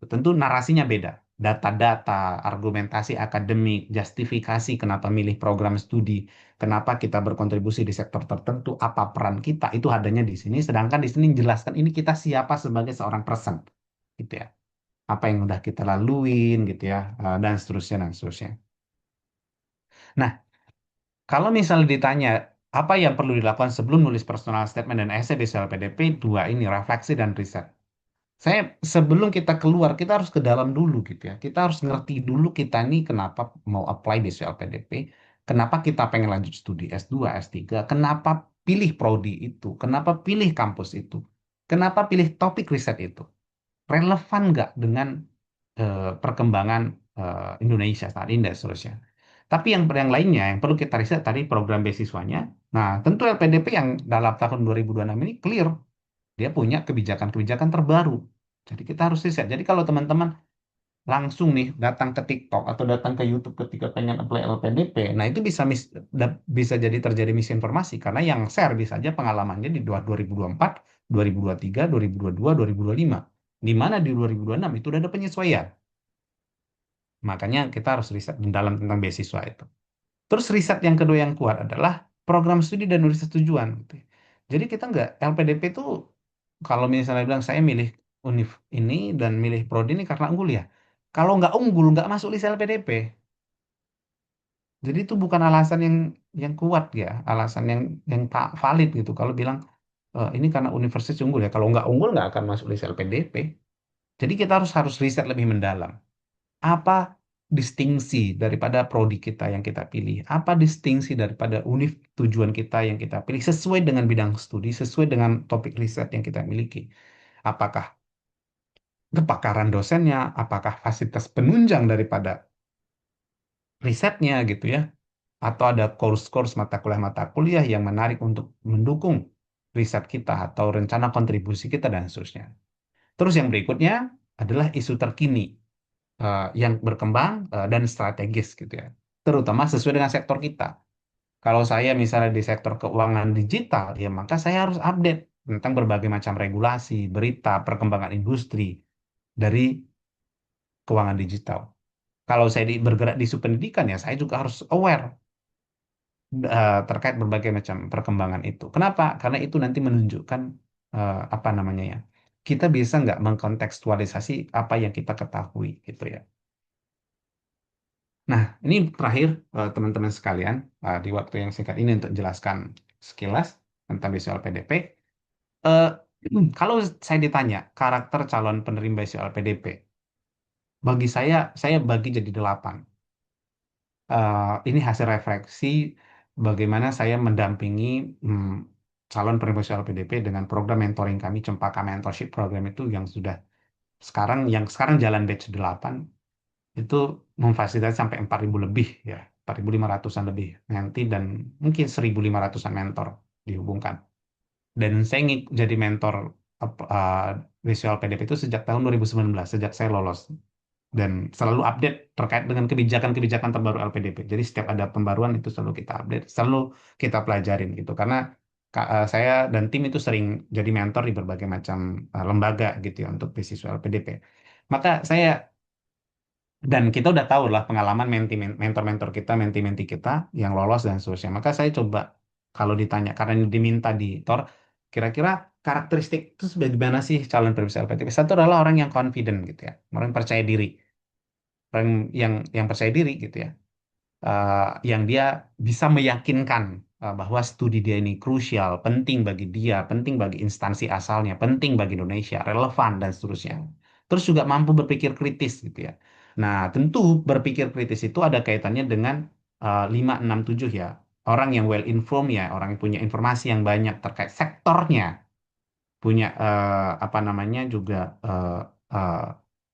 Tentu narasinya beda. Data-data, argumentasi akademik, justifikasi kenapa milih program studi, kenapa kita berkontribusi di sektor tertentu, apa peran kita, itu adanya di sini. Sedangkan di sini menjelaskan ini kita siapa sebagai seorang person, gitu ya. Apa yang udah kita laluin, gitu ya, dan seterusnya, dan seterusnya. Nah, kalau misalnya ditanya, apa yang perlu dilakukan sebelum nulis personal statement dan essay di PDP, dua ini, refleksi dan riset. Saya sebelum kita keluar, kita harus ke dalam dulu gitu ya. Kita harus ngerti dulu kita nih kenapa mau apply di LPDP, kenapa kita pengen lanjut studi S2, S3, kenapa pilih prodi itu, kenapa pilih kampus itu, kenapa pilih topik riset itu. Relevan nggak dengan perkembangan Indonesia saat ini dan seterusnya. Tapi yang lainnya yang perlu kita riset tadi program beasiswanya. Nah, tentu LPDP yang dalam tahun 2026 ini clear dia punya kebijakan-kebijakan terbaru. Jadi kita harus riset. Jadi kalau teman-teman langsung nih datang ke TikTok atau datang ke YouTube ketika pengen apply LPDP, nah itu bisa jadi terjadi misinformasi karena yang share bisa aja pengalamannya di 2024, 2023, 2022, 2025. Di mana di 2026 itu udah ada penyesuaian. Makanya kita harus riset mendalam tentang beasiswa itu. Terus riset yang kedua yang kuat adalah program studi dan universitas tujuan, gitu. Jadi kita nggak LPDP itu kalau misalnya bilang saya milih univ ini dan milih prodi ini karena unggul ya. Kalau nggak unggul nggak masuk list LPDP. Jadi itu bukan alasan yang kuat ya, alasan yang tak valid gitu. Kalau bilang ini karena universitas unggul ya. Kalau nggak unggul nggak akan masuk list LPDP. Jadi kita harus riset lebih mendalam. Apa distingsi daripada prodi kita yang kita pilih? Apa distingsi daripada univ tujuan kita yang kita pilih sesuai dengan bidang studi, sesuai dengan topik riset yang kita miliki? Apakah kepakaran dosennya, apakah fasilitas penunjang daripada risetnya gitu ya, atau ada course-course mata kuliah yang menarik untuk mendukung riset kita atau rencana kontribusi kita dan seterusnya. Terus yang berikutnya adalah isu terkini yang berkembang dan strategis gitu ya, terutama sesuai dengan sektor kita. Kalau saya misalnya di sektor keuangan digital, ya maka saya harus update tentang berbagai macam regulasi, berita, perkembangan industri dari keuangan digital. Kalau saya bergerak di isu pendidikan, ya saya juga harus aware terkait berbagai macam perkembangan itu. Kenapa? Karena itu nanti menunjukkan apa namanya ya, kita bisa nggak mengkontekstualisasi apa yang kita ketahui gitu ya. Nah, ini terakhir teman-teman sekalian, di waktu yang singkat ini untuk jelaskan sekilas tentang visual PDP. Eh, kalau saya ditanya karakter calon penerima visual PDP, bagi saya bagi jadi 8. Ini hasil refleksi bagaimana saya mendampingi hmm, calon penerima visual PDP dengan program mentoring kami, Cempaka Mentorship Program itu yang sekarang jalan batch 8 itu memfasilitasi sampai 4.000 lebih ya, 4.500-an lebih nanti dan mungkin 1.500-an mentor dihubungkan. Dan saya jadi mentor visual PDP itu sejak tahun 2019, sejak saya lolos. Dan selalu update terkait dengan kebijakan-kebijakan terbaru LPDP. Jadi setiap ada pembaruan itu selalu kita update, selalu kita pelajarin gitu. Karena saya dan tim itu sering jadi mentor di berbagai macam lembaga gitu ya untuk beasiswa LPDP. Maka saya dan kita udah tahu lah pengalaman mentor-mentor kita, menti-menti kita yang lolos dan seterusnya. Maka saya coba kalau ditanya karena ini diminta di Tor, kira-kira karakteristik itu bagaimana sih calon perusahaan LPDP? Satu adalah orang yang confident gitu ya, orang yang percaya diri, orang yang percaya diri gitu ya, yang dia bisa meyakinkan bahwa studi dia ini krusial, penting bagi dia, penting bagi instansi asalnya, penting bagi Indonesia, relevan dan seterusnya. Terus juga mampu berpikir kritis gitu ya. Nah, tentu berpikir kritis itu ada kaitannya dengan 5, 6, 7 ya. Orang yang well informed ya, orang yang punya informasi yang banyak terkait sektornya, punya apa namanya juga eh, eh,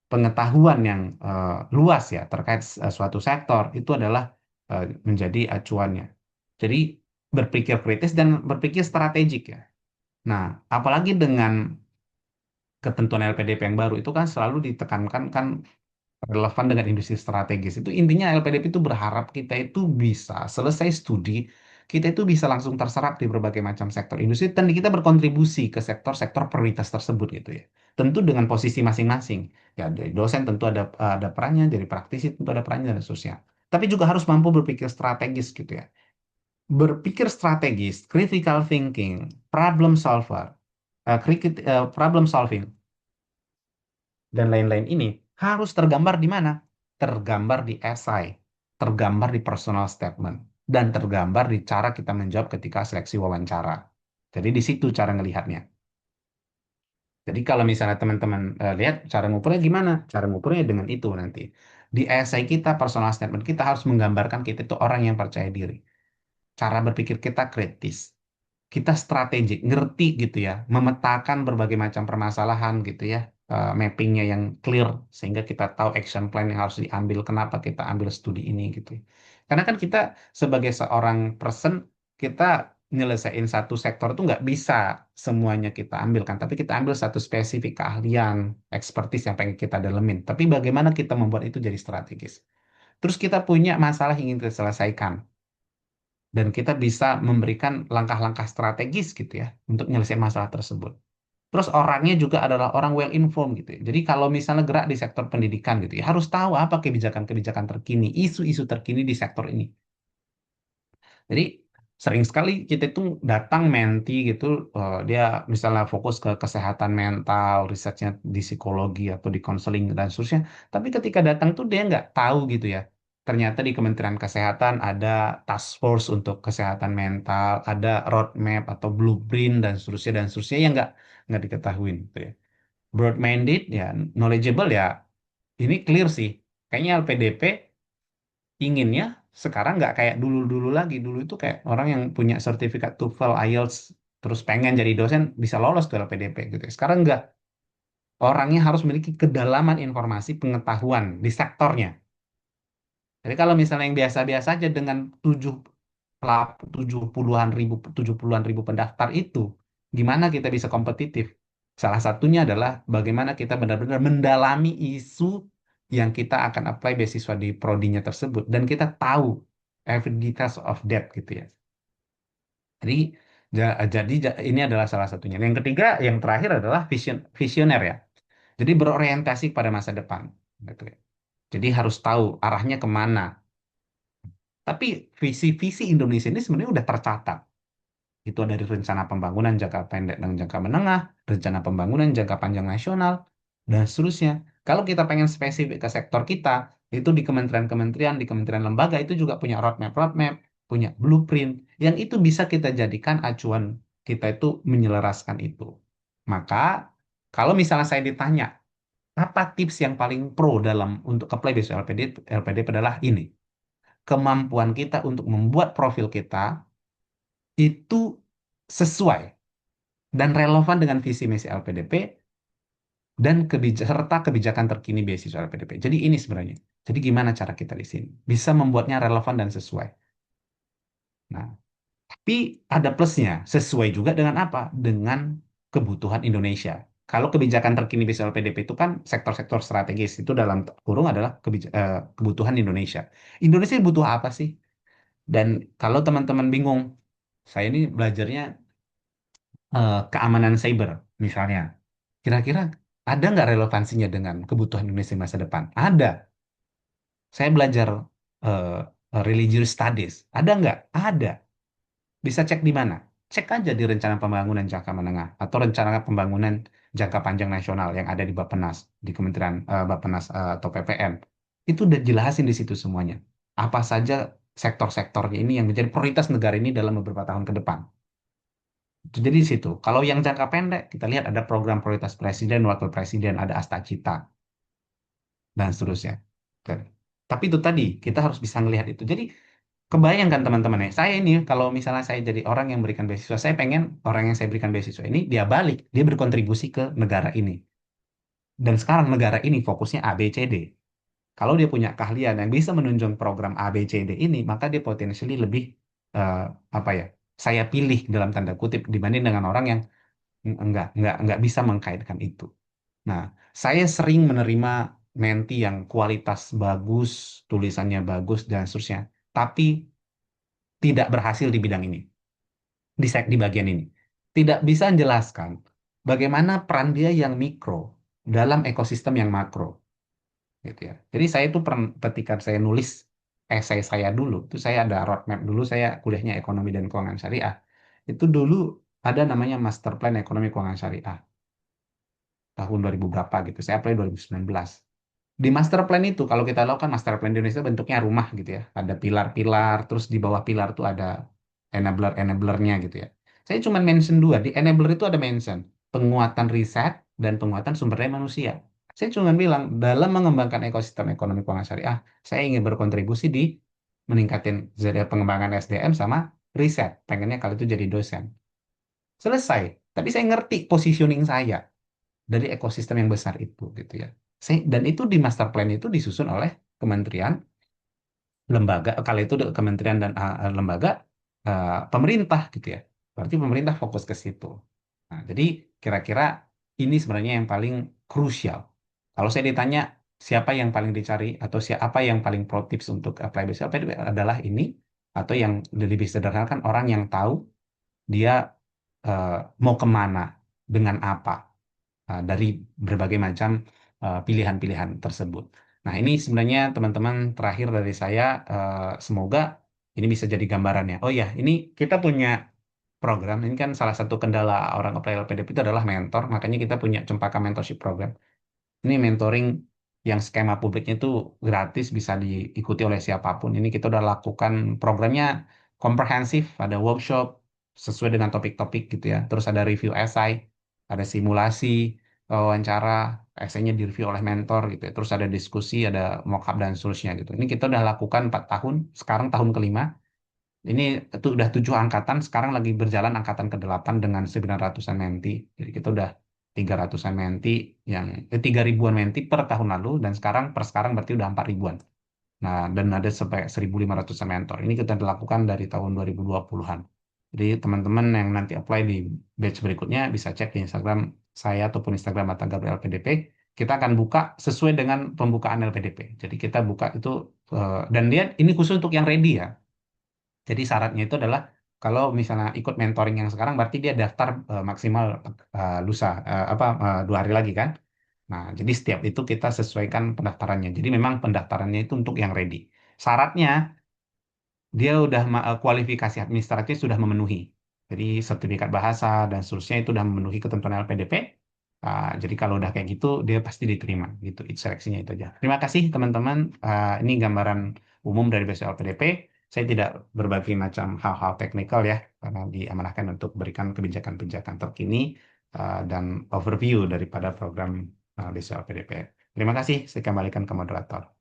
pengetahuan yang luas ya terkait suatu sektor itu adalah menjadi acuannya. Jadi berpikir kritis dan berpikir strategik ya. Nah, apalagi dengan ketentuan LPDP yang baru itu kan selalu ditekankan kan relevan dengan industri strategis. Itu intinya LPDP itu berharap kita itu bisa selesai studi, kita itu bisa langsung terserap di berbagai macam sektor industri dan kita berkontribusi ke sektor-sektor prioritas tersebut gitu ya. Tentu dengan posisi masing-masing. Ya, dari dosen tentu ada perannya, dari praktisi tentu ada perannya dan seterusnya. Tapi juga harus mampu berpikir strategis gitu ya. Berpikir strategis, critical thinking, problem solver, problem solving dan lain-lain ini harus tergambar di mana? Tergambar di esai, tergambar di personal statement, dan tergambar di cara kita menjawab ketika seleksi wawancara. Jadi di situ cara ngelihatnya. Jadi kalau misalnya teman-teman lihat cara ngukurnya gimana? Cara ngukurnya dengan itu nanti. Di esai kita, personal statement kita harus menggambarkan kita itu orang yang percaya diri. Cara berpikir kita kritis, kita strategik, ngerti gitu ya, memetakan berbagai macam permasalahan gitu ya, mappingnya yang clear sehingga kita tahu action plan yang harus diambil, kenapa kita ambil studi ini gitu. Karena kan kita sebagai seorang person, kita nyelesain satu sektor itu nggak bisa semuanya kita ambil kan, tapi kita ambil satu spesifik keahlian, expertise yang pengen kita dalemin. Tapi bagaimana kita membuat itu jadi strategis. Terus kita punya masalah yang ingin kita selesaikan dan kita bisa memberikan langkah-langkah strategis gitu ya untuk menyelesaikan masalah tersebut. Terus orangnya juga adalah orang well informed gitu ya. Jadi kalau misalnya gerak di sektor pendidikan gitu ya, harus tahu apa kebijakan-kebijakan terkini, isu-isu terkini di sektor ini. Jadi sering sekali kita itu datang menti gitu, dia misalnya fokus ke kesehatan mental, risetnya di psikologi atau di konseling dan seterusnya. Tapi ketika datang tuh dia nggak tahu gitu ya. Ternyata di Kementerian Kesehatan ada task force untuk kesehatan mental, ada roadmap atau blueprint dan seterusnya yang nggak diketahui gitu ya. Broad-minded ya, knowledgeable ya, ini clear sih. Kayaknya LPDP inginnya sekarang nggak kayak dulu-dulu lagi. Dulu itu kayak orang yang punya sertifikat TOEFL, IELTS, terus pengen jadi dosen bisa lolos tuh LPDP gitu. Sekarang nggak. Orangnya harus memiliki kedalaman informasi pengetahuan di sektornya. Jadi kalau misalnya yang biasa-biasa aja dengan 70-an ribu pendaftar itu, gimana kita bisa kompetitif? Salah satunya adalah bagaimana kita benar-benar mendalami isu yang kita akan apply beasiswa di prodinya tersebut dan kita tahu every details of that gitu ya. Jadi ini adalah salah satunya. Yang ketiga, yang terakhir adalah visioner ya. Jadi berorientasi pada masa depan gitu ya. Jadi harus tahu arahnya kemana. Tapi visi-visi Indonesia ini sebenarnya udah tercatat. Itu dari rencana pembangunan jangka pendek dan jangka menengah, rencana pembangunan jangka panjang nasional, dan seterusnya. Kalau kita pengen spesifik ke sektor kita, itu di kementerian-kementerian, di kementerian lembaga itu juga punya roadmap-roadmap, punya blueprint, yang itu bisa kita jadikan acuan kita itu menyelaraskan itu. Maka, kalau misalnya saya ditanya, apa tips yang paling pro dalam untuk apply besok LPDP adalah ini. Kemampuan kita untuk membuat profil kita itu sesuai dan relevan dengan visi misi LPDP dan serta kebijakan terkini beasiswa LPDP. Jadi ini sebenarnya. Jadi gimana cara kita di sini? Bisa membuatnya relevan dan sesuai. Nah, tapi ada plusnya. Sesuai juga dengan apa? Dengan kebutuhan Indonesia. Kalau kebijakan terkini beasiswa LPDP itu kan sektor-sektor strategis. Itu dalam kurung adalah kebutuhan Indonesia. Indonesia butuh apa sih? Dan kalau teman-teman bingung, saya ini belajarnya keamanan cyber misalnya. Kira-kira ada nggak relevansinya dengan kebutuhan Indonesia masa depan? Ada. Saya belajar eh, religious studies. Ada nggak? Ada. Bisa cek di mana? Cek aja di rencana pembangunan jangka menengah atau rencana pembangunan jangka panjang nasional yang ada di Bappenas, di Kementerian Bappenas atau PPN. Itu udah jelasin di situ semuanya. Apa saja sektor-sektornya ini yang menjadi prioritas negara ini dalam beberapa tahun ke depan. Jadi di situ. Kalau yang jangka pendek, kita lihat ada program prioritas presiden, wakil presiden, ada Astacita, dan seterusnya. Oke. Tapi itu tadi, kita harus bisa melihat itu. Jadi, kebayangkan teman-teman ya, saya ini kalau misalnya saya jadi orang yang berikan beasiswa, saya pengen orang yang saya berikan beasiswa ini, dia balik, dia berkontribusi ke negara ini. Dan sekarang negara ini fokusnya A, B, C, D. Kalau dia punya keahlian yang bisa menunjang program A, B, C, D ini, maka dia potensially lebih, eh, apa ya, saya pilih dalam tanda kutip dibanding dengan orang yang nggak bisa mengkaitkan itu. Nah, saya sering menerima menti yang kualitas bagus, tulisannya bagus dan seterusnya, tapi tidak berhasil di bidang ini, di bagian ini. Tidak bisa menjelaskan bagaimana peran dia yang mikro dalam ekosistem yang makro, gitu ya. Jadi saya itu ketika saya nulis esai saya dulu, itu saya ada roadmap dulu, saya kuliahnya ekonomi dan keuangan syariah. Itu dulu ada namanya Master Plan Ekonomi Keuangan Syariah tahun 2000 berapa gitu. Saya apply 2019. Di master plan itu, kalau kita lakukan master plan di Indonesia bentuknya rumah gitu ya. Ada pilar-pilar, terus di bawah pilar tuh ada enabler-enablernya gitu ya. Saya cuma mention dua. Di enabler itu ada mention penguatan riset dan penguatan sumber daya manusia. Saya cuma bilang, dalam mengembangkan ekosistem ekonomi keuangan syariah, saya ingin berkontribusi di meningkatin pengembangan SDM sama riset. Pengennya kalau itu jadi dosen. Selesai. Tapi saya ngerti positioning saya dari ekosistem yang besar itu gitu ya. Dan itu di master plan itu disusun oleh kementerian, lembaga, kalau itu kementerian dan lembaga pemerintah gitu ya. Berarti pemerintah fokus ke situ. Nah, jadi kira-kira ini sebenarnya yang paling krusial. Kalau saya ditanya siapa yang paling dicari atau siapa yang paling pro tips untuk apply basic apa adalah ini atau yang lebih sederhana kan orang yang tahu dia eh, mau kemana dengan apa dari berbagai macam pilihan-pilihan tersebut. Nah, ini sebenarnya teman-teman terakhir dari saya, semoga ini bisa jadi gambarannya. Oh ya, ini kita punya program, ini kan salah satu kendala orang apply LPDP itu adalah mentor, makanya kita punya Cempaka Mentorship Program. Ini mentoring yang skema publiknya itu gratis, bisa diikuti oleh siapapun. Ini kita udah lakukan programnya komprehensif, ada workshop sesuai dengan topik-topik gitu ya. Terus ada review esai, ada simulasi, wawancara, esainya direview oleh mentor gitu ya. Terus ada diskusi, ada mock-up dan seterusnya gitu. Ini kita udah lakukan 4 tahun, sekarang tahun kelima. Ini itu udah 7 angkatan, sekarang lagi berjalan angkatan ke-8 dengan 900-an menti. Jadi kita udah 300-an menti yang 3 ribuan menti per tahun lalu, dan per sekarang berarti udah 4 ribuan. Nah, dan ada sampai 1.500-an mentor. Ini kita lakukan dari tahun 2020-an. Jadi teman-teman yang nanti apply di batch berikutnya bisa cek di Instagram saya ataupun Instagram Mata Garuda LPDP. Kita akan buka sesuai dengan pembukaan LPDP. Jadi kita buka itu, dan dia ini khusus untuk yang ready ya. Jadi syaratnya itu adalah kalau misalnya ikut mentoring yang sekarang berarti dia daftar maksimal lusa, 2 hari lagi kan. Nah, jadi setiap itu kita sesuaikan pendaftarannya. Jadi memang pendaftarannya itu untuk yang ready. Syaratnya dia udah kualifikasi administratif sudah memenuhi. Jadi sertifikat bahasa dan seterusnya itu udah memenuhi ketentuan LPDP. Jadi kalau udah kayak gitu dia pasti diterima gitu. Seleksinya itu aja. Terima kasih teman-teman. Ini gambaran umum dari BSO LPDP. Saya tidak berbagi macam hal-hal teknikal ya, karena diamanahkan untuk berikan kebijakan-kebijakan terkini dan overview daripada program BSO LPDP. Terima kasih. Saya kembalikan ke moderator.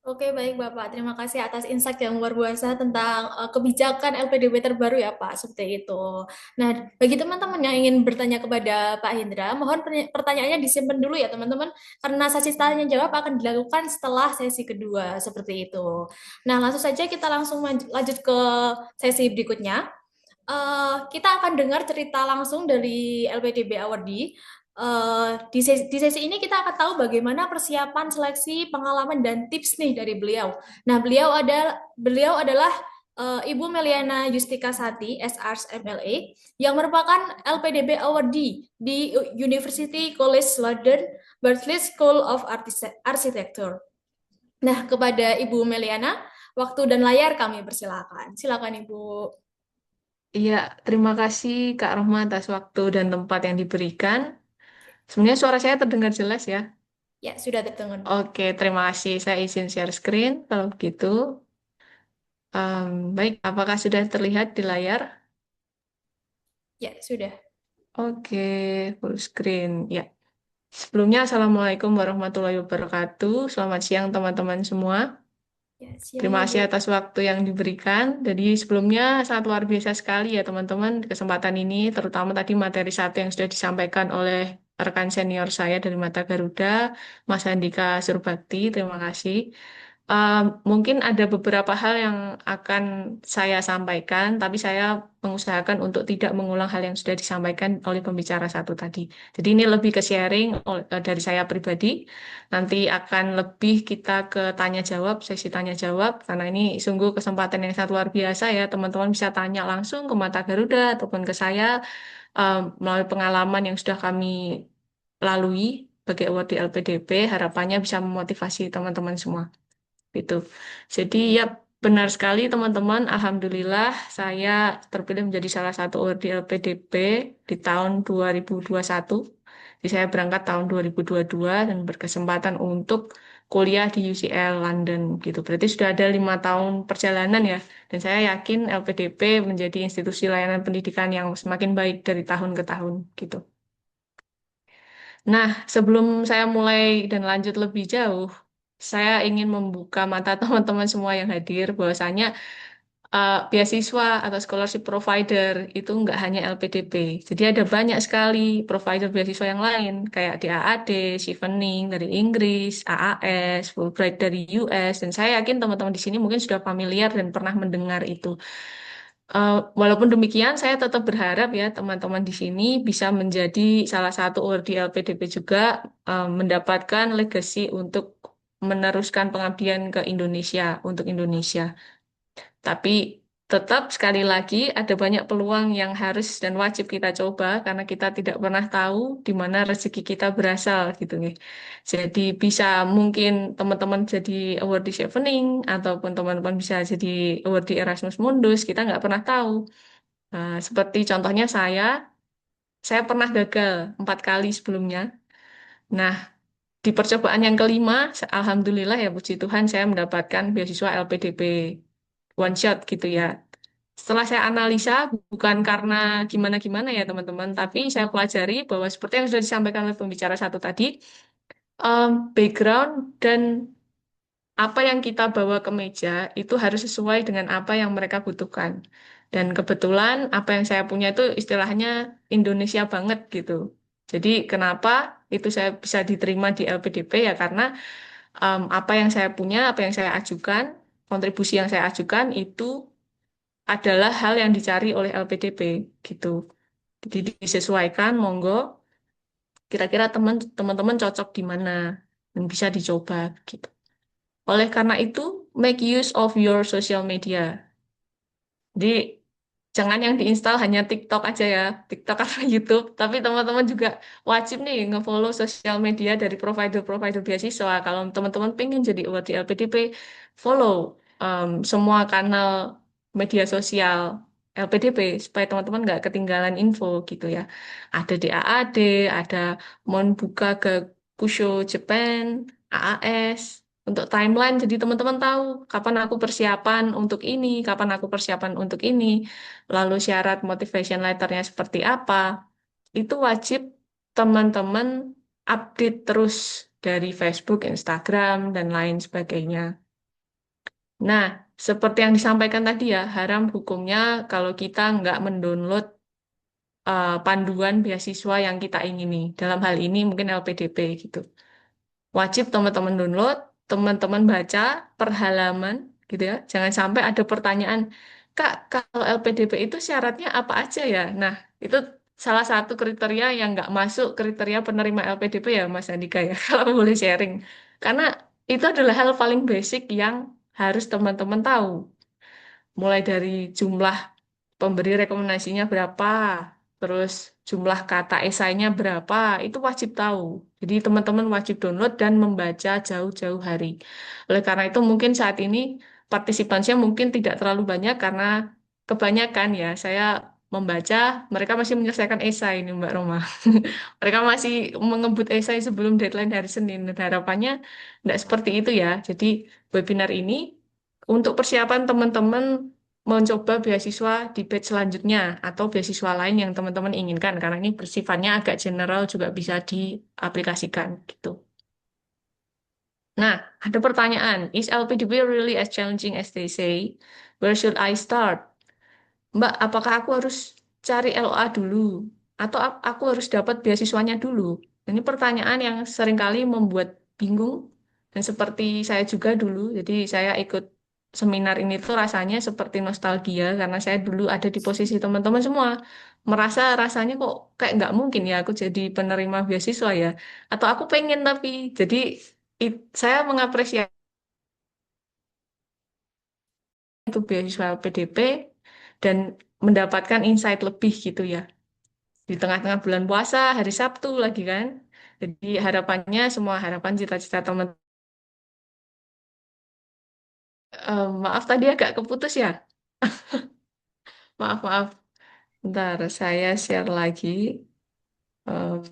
Oke, baik Bapak. Terima kasih atas insight yang luar biasa tentang kebijakan LPDB terbaru ya Pak, seperti itu. Nah, bagi teman-teman yang ingin bertanya kepada Pak Hendra, mohon pertanyaannya disimpan dulu ya teman-teman, karena sesi tanya jawab akan dilakukan setelah sesi kedua, seperti itu. Nah, langsung saja kita langsung lanjut ke sesi berikutnya. Kita akan dengar cerita langsung dari LPDB Awardee. Di sesi ini kita akan tahu bagaimana persiapan seleksi, pengalaman dan tips nih dari beliau. Nah, beliau adalah Ibu Meliana Yustika Sati, SARS MLA, yang merupakan LPDB Awardee di University College London, Berkeley School of Architecture. Nah, kepada Ibu Meliana, waktu dan layar kami persilakan. Silakan Ibu. Iya, terima kasih Kak Rohma atas waktu dan tempat yang diberikan. Sebenarnya suara saya terdengar jelas ya. Ya, sudah terdengar. Oke, terima kasih. Saya izin share screen kalau begitu. Baik, apakah sudah terlihat di layar? Ya, sudah. Oke, full screen. Ya. Sebelumnya, Assalamualaikum warahmatullahi wabarakatuh. Selamat siang teman-teman semua. Ya, siang Terima Ibu. kasih atas waktu yang diberikan. Jadi sebelumnya sangat luar biasa sekali ya teman-teman kesempatan ini, terutama tadi materi satu yang sudah disampaikan oleh rekan senior saya dari Mata Garuda, Mas Andika Surbakti. Terima kasih. Mungkin ada beberapa hal yang akan saya sampaikan, tapi saya mengusahakan untuk tidak mengulang hal yang sudah disampaikan oleh pembicara satu tadi. Jadi ini lebih ke sharing dari saya pribadi. Nanti akan lebih kita ke tanya jawab, sesi tanya jawab, karena ini sungguh kesempatan yang sangat luar biasa ya. Teman-teman bisa tanya langsung ke Mata Garuda ataupun ke saya melalui pengalaman yang sudah kami lalui sebagai award di LPDP. Harapannya bisa memotivasi teman-teman semua. Gitu. Jadi ya benar sekali teman-teman. Alhamdulillah saya terpilih menjadi salah satu award di LPDP di tahun 2021. Jadi saya berangkat tahun 2022 dan berkesempatan untuk kuliah di UCL London gitu. Berarti sudah ada 5 tahun perjalanan ya. Dan saya yakin LPDP menjadi institusi layanan pendidikan yang semakin baik dari tahun ke tahun gitu. Nah, sebelum saya mulai dan lanjut lebih jauh, saya ingin membuka mata teman-teman semua yang hadir bahwasanya beasiswa atau scholarship provider itu nggak hanya LPDP. Jadi ada banyak sekali provider beasiswa yang lain, kayak di AAD, Chevening dari Inggris, AAS, Fulbright dari US, dan saya yakin teman-teman di sini mungkin sudah familiar dan pernah mendengar itu. Walaupun demikian, saya tetap berharap ya teman-teman di sini bisa menjadi salah satu award di LPDP juga, mendapatkan legacy untuk meneruskan pengabdian ke Indonesia, untuk Indonesia. Tapi tetap sekali lagi ada banyak peluang yang harus dan wajib kita coba karena kita tidak pernah tahu di mana rezeki kita berasal gitu nih. Jadi bisa mungkin teman-teman jadi award di Chevening ataupun teman-teman bisa jadi award di Erasmus Mundus, kita nggak pernah tahu. Nah, seperti contohnya saya pernah gagal 4 kali sebelumnya. Nah, di percobaan yang kelima, alhamdulillah ya puji Tuhan saya mendapatkan beasiswa LPDP one shot gitu ya. Setelah saya analisa, bukan karena gimana-gimana ya teman-teman, tapi saya pelajari bahwa seperti yang sudah disampaikan oleh pembicara satu tadi, background dan apa yang kita bawa ke meja itu harus sesuai dengan apa yang mereka butuhkan. Dan kebetulan apa yang saya punya itu istilahnya Indonesia banget gitu. Jadi kenapa itu saya bisa diterima di LPDP ya karena apa yang saya punya, apa yang saya ajukan, kontribusi yang saya ajukan itu adalah hal yang dicari oleh LPDP gitu. Jadi disesuaikan, monggo kira-kira teman-teman cocok di mana dan bisa dicoba gitu. Oleh karena itu, make use of your social media. Jadi jangan yang diinstal hanya TikTok aja ya, TikTok atau YouTube, tapi teman-teman juga wajib nih nge-follow sosial media dari provider-provider beasiswa. Kalau teman-teman pengen jadi award di LPDP, follow semua kanal media sosial LPDP supaya teman-teman nggak ketinggalan info gitu ya. Ada di AAD, ada Monbuka ke Kusho Japan, AAS, untuk timeline jadi teman-teman tahu kapan aku persiapan untuk ini, kapan aku persiapan untuk ini, lalu syarat motivation letternya seperti apa. Itu wajib teman-teman update terus dari Facebook, Instagram, dan lain sebagainya. Nah, seperti yang disampaikan tadi ya, haram hukumnya kalau kita nggak mendownload panduan beasiswa yang kita ingini. Dalam hal ini mungkin LPDP gitu. Wajib teman-teman download, teman-teman baca per halaman gitu ya. Jangan sampai ada pertanyaan, Kak, kalau LPDP itu syaratnya apa aja ya? Nah, itu salah satu kriteria yang nggak masuk kriteria penerima LPDP ya, Mas Andika ya, kalau boleh sharing. Karena itu adalah hal paling basic yang harus teman-teman tahu. Mulai dari jumlah pemberi rekomendasinya berapa, terus jumlah kata esainya berapa, itu wajib tahu. Jadi teman-teman wajib download dan membaca jauh-jauh hari. Oleh karena itu mungkin saat ini partisipannya mungkin tidak terlalu banyak karena kebanyakan ya saya membaca, mereka masih menyelesaikan esai ini Mbak Roma. Mereka masih mengebut esai sebelum deadline hari Senin. Dan harapannya tidak seperti itu ya. Jadi webinar ini untuk persiapan teman-teman mencoba beasiswa di batch selanjutnya atau beasiswa lain yang teman-teman inginkan karena ini bersifatnya agak general juga bisa diaplikasikan gitu. Nah, ada pertanyaan, is LPDP really as challenging as they say? Where should I start? Mbak, apakah aku harus cari LOA dulu atau aku harus dapat beasiswanya dulu? Ini pertanyaan yang seringkali membuat bingung dan seperti saya juga dulu. Jadi saya ikut seminar ini tuh rasanya seperti nostalgia karena saya dulu ada di posisi teman-teman semua merasa rasanya kok kayak nggak mungkin ya aku jadi penerima beasiswa ya atau aku pengen tapi jadi saya mengapresiasi itu beasiswa PDP dan mendapatkan insight lebih gitu ya. Di tengah-tengah bulan puasa, hari Sabtu lagi kan. Jadi harapannya semua harapan cita-cita teman. Maaf tadi agak keputus ya. Maaf maaf. Bentar, saya share lagi. Em,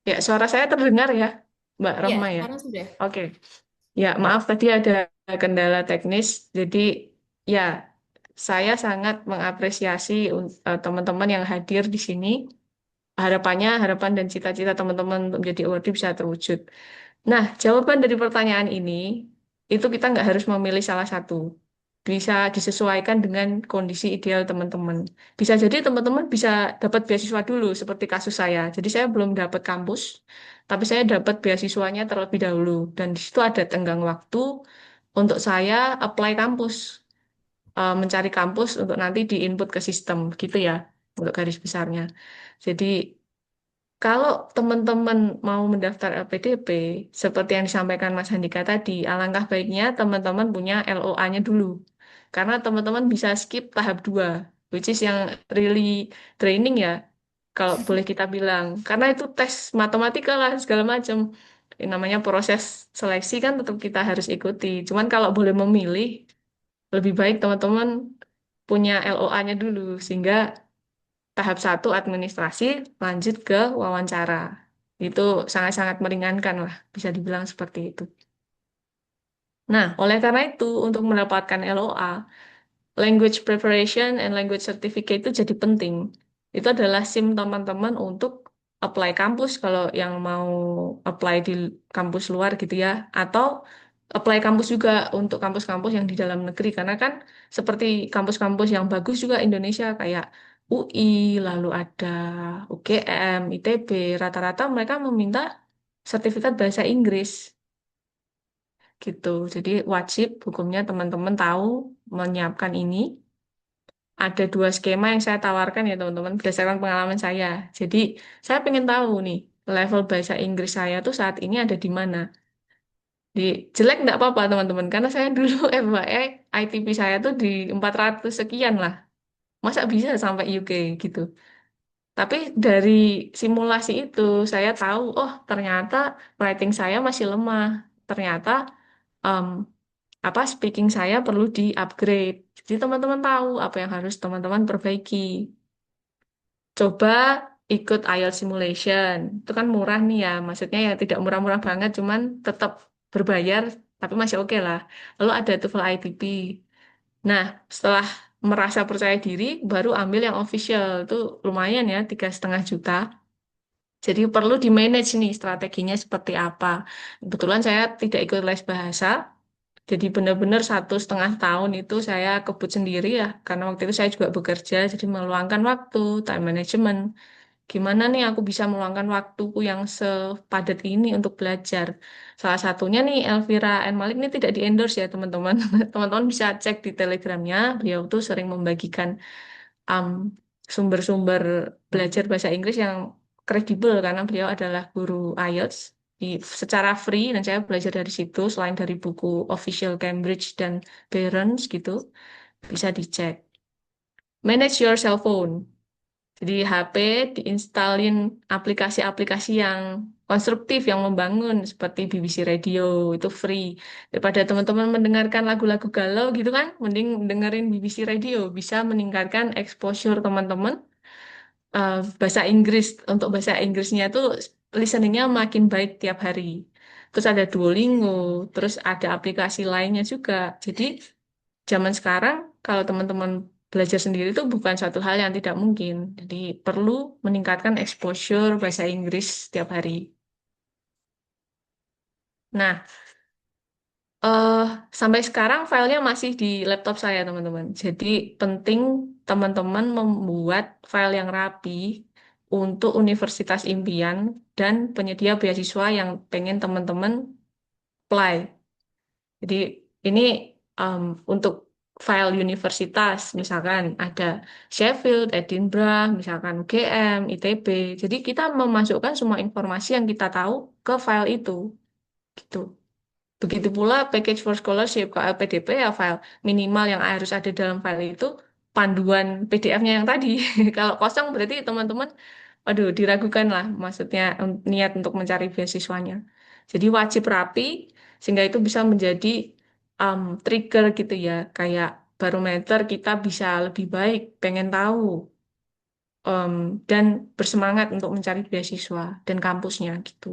ya suara saya terdengar ya, Mbak Iya, Rohma ya. sekarang sudah. Oke. Ya maaf tadi ada kendala teknis. Jadi ya saya sangat mengapresiasi teman-teman yang hadir di sini. Harapannya, harapan dan cita-cita teman-teman untuk menjadi awardee bisa terwujud. Nah, jawaban dari pertanyaan ini, itu kita nggak harus memilih salah satu. Bisa disesuaikan dengan kondisi ideal teman-teman. Bisa jadi teman-teman bisa dapat beasiswa dulu, seperti kasus saya. Jadi saya belum dapat kampus, tapi saya dapat beasiswanya terlebih dahulu. Dan di situ ada tenggang waktu untuk saya apply kampus, mencari kampus untuk nanti di-input ke sistem, gitu ya, untuk garis besarnya. Jadi kalau teman-teman mau mendaftar LPDP, seperti yang disampaikan Mas Handika tadi, alangkah baiknya teman-teman punya LOA-nya dulu. Karena teman-teman bisa skip tahap 2, which is yang really training ya, kalau boleh kita bilang. Karena itu tes matematika lah, segala macam. Namanya proses seleksi kan tetap kita harus ikuti. Cuman kalau boleh memilih, lebih baik teman-teman punya LOA-nya dulu, sehingga tahap 1 administrasi, lanjut ke wawancara. Itu sangat-sangat meringankan lah, bisa dibilang seperti itu. Nah, oleh karena itu, untuk mendapatkan LOA, language preparation and language certificate itu jadi penting. Itu adalah SIM teman-teman untuk apply kampus kalau yang mau apply di kampus luar gitu ya, atau apply kampus juga untuk kampus-kampus yang di dalam negeri karena kan seperti kampus-kampus yang bagus juga Indonesia kayak UI, lalu ada UGM, ITB, rata-rata mereka meminta sertifikat bahasa Inggris gitu. Jadi wajib hukumnya teman-teman tahu menyiapkan ini. Ada dua skema yang saya tawarkan ya teman-teman berdasarkan pengalaman saya. Jadi saya pengen tahu nih level bahasa Inggris saya tuh saat ini ada di mana. Di jelek nggak apa-apa teman-teman karena saya dulu FYI ITP saya tuh di 400 sekian lah. Masa bisa sampai UK gitu. Tapi dari simulasi itu saya tahu oh ternyata writing saya masih lemah. Ternyata em, apa speaking saya perlu di-upgrade. Jadi teman-teman tahu apa yang harus teman-teman perbaiki. Coba ikut IELTS simulation. Itu kan murah nih ya. Maksudnya ya tidak murah-murah banget, cuman tetap berbayar, tapi masih oke lah. Lalu ada TOEFL ITP. Nah, setelah merasa percaya diri, baru ambil yang official. Itu lumayan ya, 3,5 juta. Jadi perlu di-manage nih strateginya seperti apa. Kebetulan saya tidak ikut les bahasa, jadi benar-benar 1,5 tahun itu saya kebut sendiri ya, karena waktu itu saya juga bekerja, jadi meluangkan waktu, time management. Gimana nih aku bisa meluangkan waktuku yang sepadat ini untuk belajar. Salah satunya nih Elvira and Malik ini tidak di-endorse ya teman-teman. Teman-teman bisa cek di Telegramnya, beliau tuh sering membagikan um, sumber-sumber belajar bahasa Inggris yang kredibel karena beliau adalah guru IELTS secara free dan saya belajar dari situ selain dari buku official Cambridge dan Barron's gitu bisa dicek. Manage your cell phone. Jadi HP diinstalin aplikasi-aplikasi yang konstruktif, yang membangun seperti BBC Radio itu free. Daripada teman-teman mendengarkan lagu-lagu galau gitu kan, mending dengerin BBC Radio bisa meningkatkan exposure teman-teman bahasa Inggris. Untuk bahasa Inggrisnya tuh listeningnya makin baik tiap hari. Terus ada Duolingo, terus ada aplikasi lainnya juga. Jadi zaman sekarang kalau teman-teman belajar sendiri itu bukan suatu hal yang tidak mungkin. Jadi perlu meningkatkan exposure bahasa Inggris setiap hari. Nah, eh sampai sekarang filenya masih di laptop saya, teman-teman. Jadi penting teman-teman membuat file yang rapi untuk universitas impian dan penyedia beasiswa yang pengen teman-teman apply. Jadi ini um, untuk file universitas, misalkan ada Sheffield, Edinburgh, misalkan UGM, ITB. Jadi kita memasukkan semua informasi yang kita tahu ke file itu, gitu. Begitu pula package for scholarship ke LPDP ya file minimal yang harus ada dalam file itu panduan PDF-nya yang tadi. Kalau kosong berarti teman-teman, waduh diragukan lah maksudnya niat untuk mencari beasiswanya. Jadi wajib rapi sehingga itu bisa menjadi trigger gitu ya, kayak barometer kita bisa lebih baik, pengen tahu dan bersemangat untuk mencari beasiswa dan kampusnya gitu.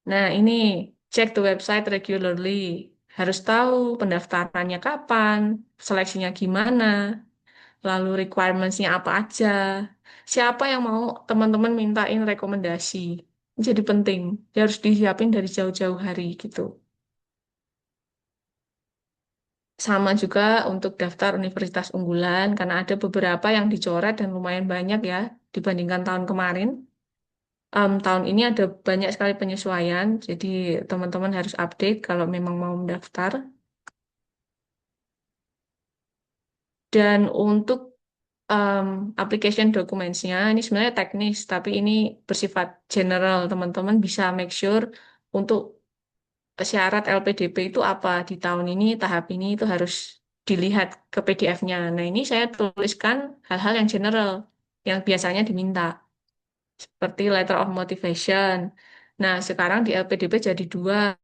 Nah, ini cek the website regularly. Harus tahu pendaftarannya kapan, seleksinya gimana, lalu requirements-nya apa aja. Siapa yang mau teman-teman mintain rekomendasi. Ini jadi penting. Dia harus disiapin dari jauh-jauh hari gitu. Sama juga untuk daftar universitas unggulan, karena ada beberapa yang dicoret dan lumayan banyak ya dibandingkan tahun kemarin. Tahun ini ada banyak sekali penyesuaian, jadi teman-teman harus update kalau memang mau mendaftar. Dan untuk application documents-nya, ini sebenarnya teknis, tapi ini bersifat general. Teman-teman bisa make sure untuk syarat LPDP itu apa di tahun ini, tahap ini itu harus dilihat ke PDF-nya. Nah, ini saya tuliskan hal-hal yang general, yang biasanya diminta, seperti letter of motivation. Nah, sekarang di LPDP jadi dua,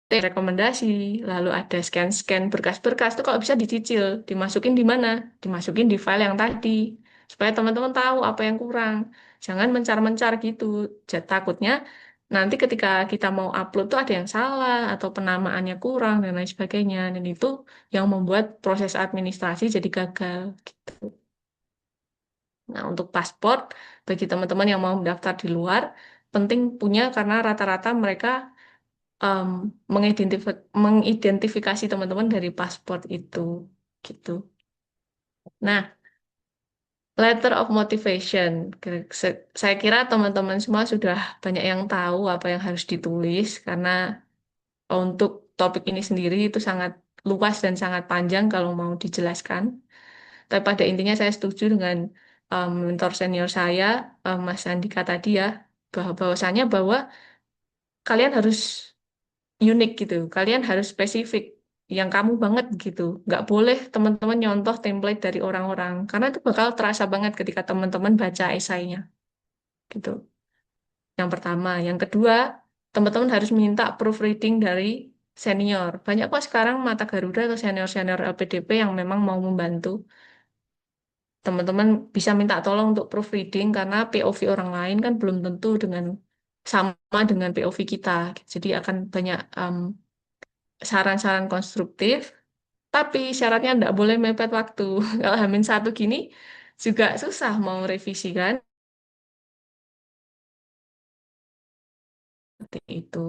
rekomendasi, lalu ada scan-scan berkas-berkas itu kalau bisa dicicil, dimasukin di mana? Dimasukin di file yang tadi, supaya teman-teman tahu apa yang kurang. Jangan mencar-mencar gitu. Takutnya nanti ketika kita mau upload tuh ada yang salah atau penamaannya kurang dan lain sebagainya. Dan itu yang membuat proses administrasi jadi gagal. Nah, untuk paspor, bagi teman-teman yang mau mendaftar di luar, penting punya karena rata-rata mereka em, mengidentifikasi teman-teman dari paspor itu gitu. Nah, letter of motivation. Saya kira teman-teman semua sudah banyak yang tahu apa yang harus ditulis karena untuk topik ini sendiri itu sangat luas dan sangat panjang kalau mau dijelaskan. Tapi pada intinya saya setuju dengan mentor senior saya, Mas Andika tadi ya, bahwasanya bahwa kalian harus unik gitu, kalian harus spesifik, yang kamu banget gitu. Nggak boleh teman-teman nyontoh template dari orang-orang, karena itu bakal terasa banget ketika teman-teman baca esainya gitu. Yang pertama, yang kedua, teman-teman harus minta proofreading dari senior. Banyak kok sekarang Mata Garuda atau senior-senior LPDP yang memang mau membantu. Teman-teman bisa minta tolong untuk proofreading karena POV orang lain kan belum tentu dengan sama dengan POV kita. Jadi akan banyak saran-saran konstruktif, tapi syaratnya tidak boleh mepet waktu. Kalau H-1 gini juga susah mau revisi kan. Seperti itu.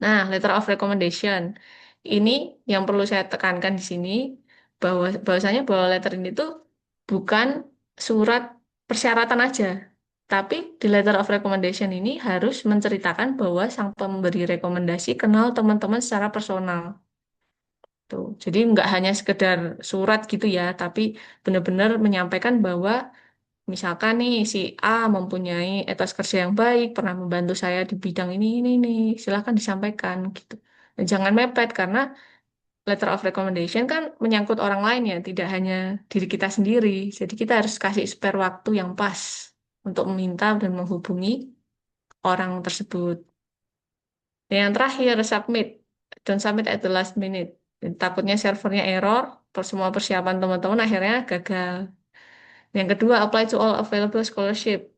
Nah, letter of recommendation. Ini yang perlu saya tekankan di sini bahwasanya bahwa letter ini tuh bukan surat persyaratan aja. Tapi di letter of recommendation ini harus menceritakan bahwa sang pemberi rekomendasi kenal teman-teman secara personal. Tuh. Jadi nggak hanya sekedar surat gitu ya, tapi benar-benar menyampaikan bahwa misalkan nih si A mempunyai etos kerja yang baik, pernah membantu saya di bidang ini, silahkan disampaikan gitu. Dan jangan mepet karena letter of recommendation kan menyangkut orang lain ya, tidak hanya diri kita sendiri. Jadi kita harus kasih spare waktu yang pas untuk meminta dan menghubungi orang tersebut. Dan yang terakhir, submit. Don't submit at the last minute. Dan takutnya servernya error, semua persiapan teman-teman akhirnya gagal. Yang kedua, apply to all available scholarship.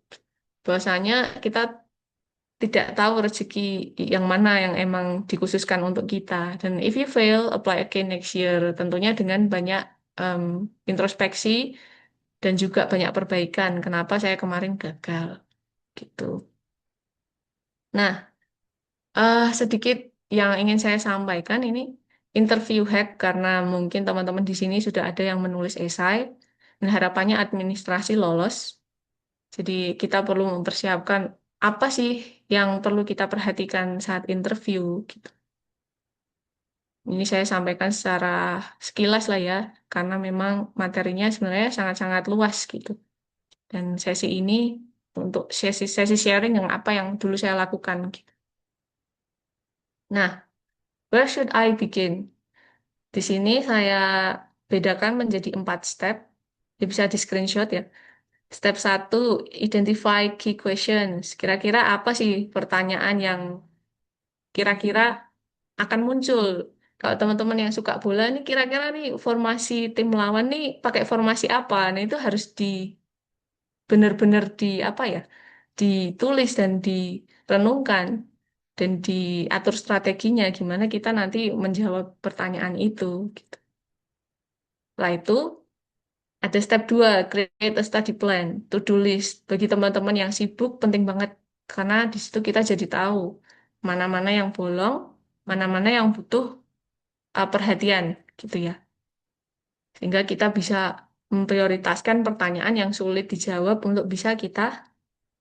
Bahwasanya kita tidak tahu rezeki yang mana yang emang dikhususkan untuk kita. Dan if you fail, apply again next year. Tentunya dengan banyak em, introspeksi dan juga banyak perbaikan. Kenapa saya kemarin gagal gitu. Nah, sedikit yang ingin saya sampaikan ini interview hack karena mungkin teman-teman di sini sudah ada yang menulis esai dan harapannya administrasi lolos. Jadi kita perlu mempersiapkan apa sih yang perlu kita perhatikan saat interview gitu. Ini saya sampaikan secara sekilas lah ya, karena memang materinya sebenarnya sangat-sangat luas gitu. Dan sesi ini untuk sesi sharing yang apa yang dulu saya lakukan gitu. Nah, where should I begin? Di sini saya bedakan menjadi 4 step. Ya, bisa di screenshot ya. Step 1, identify key questions. Kira-kira apa sih pertanyaan yang kira-kira akan muncul? Kalau teman-teman yang suka bola nih, kira-kira nih formasi tim lawan nih pakai formasi apa? Nah, itu harus benar-benar apa ya? Ditulis dan direnungkan dan diatur strateginya gimana kita nanti menjawab pertanyaan itu gitu. Setelah itu ada step 2, create a study plan, to-do list. Bagi teman-teman yang sibuk, penting banget. Karena di situ kita jadi tahu mana-mana yang bolong, mana-mana yang butuh perhatian, gitu ya. Sehingga kita bisa memprioritaskan pertanyaan yang sulit dijawab untuk bisa kita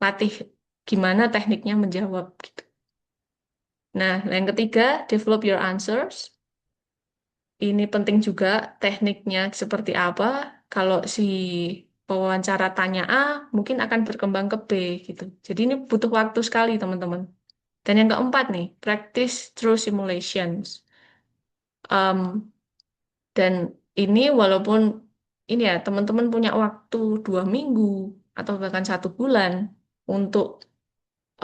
latih gimana tekniknya menjawab, gitu. Nah, yang ketiga, develop your answers. Ini penting juga tekniknya seperti apa. Kalau si pewawancara tanya A, mungkin akan berkembang ke B gitu. Jadi ini butuh waktu sekali teman-teman. Dan yang keempat nih, practice through simulations. Um, dan ini walaupun ini ya teman-teman punya waktu 2 minggu atau bahkan 1 bulan untuk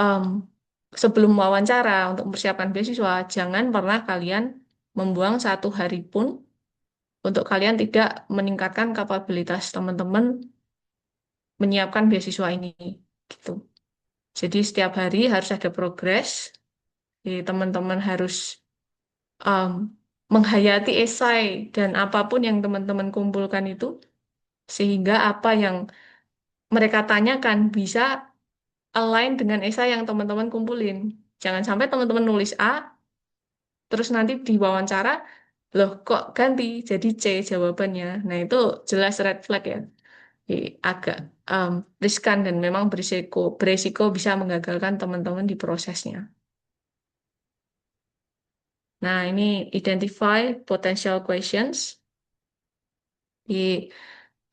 um, sebelum wawancara untuk mempersiapkan beasiswa, jangan pernah kalian membuang 1 hari pun untuk kalian tidak meningkatkan kapabilitas teman-teman menyiapkan beasiswa ini gitu. Jadi setiap hari harus ada progres. Jadi teman-teman harus um, menghayati esai dan apapun yang teman-teman kumpulkan itu sehingga apa yang mereka tanyakan bisa align dengan esai yang teman-teman kumpulin. Jangan sampai teman-teman nulis A, terus nanti diwawancara, loh kok ganti jadi C jawabannya. Nah itu jelas red flag ya. Agak riskan dan memang berisiko bisa menggagalkan teman-teman di prosesnya. Nah ini identify potential questions.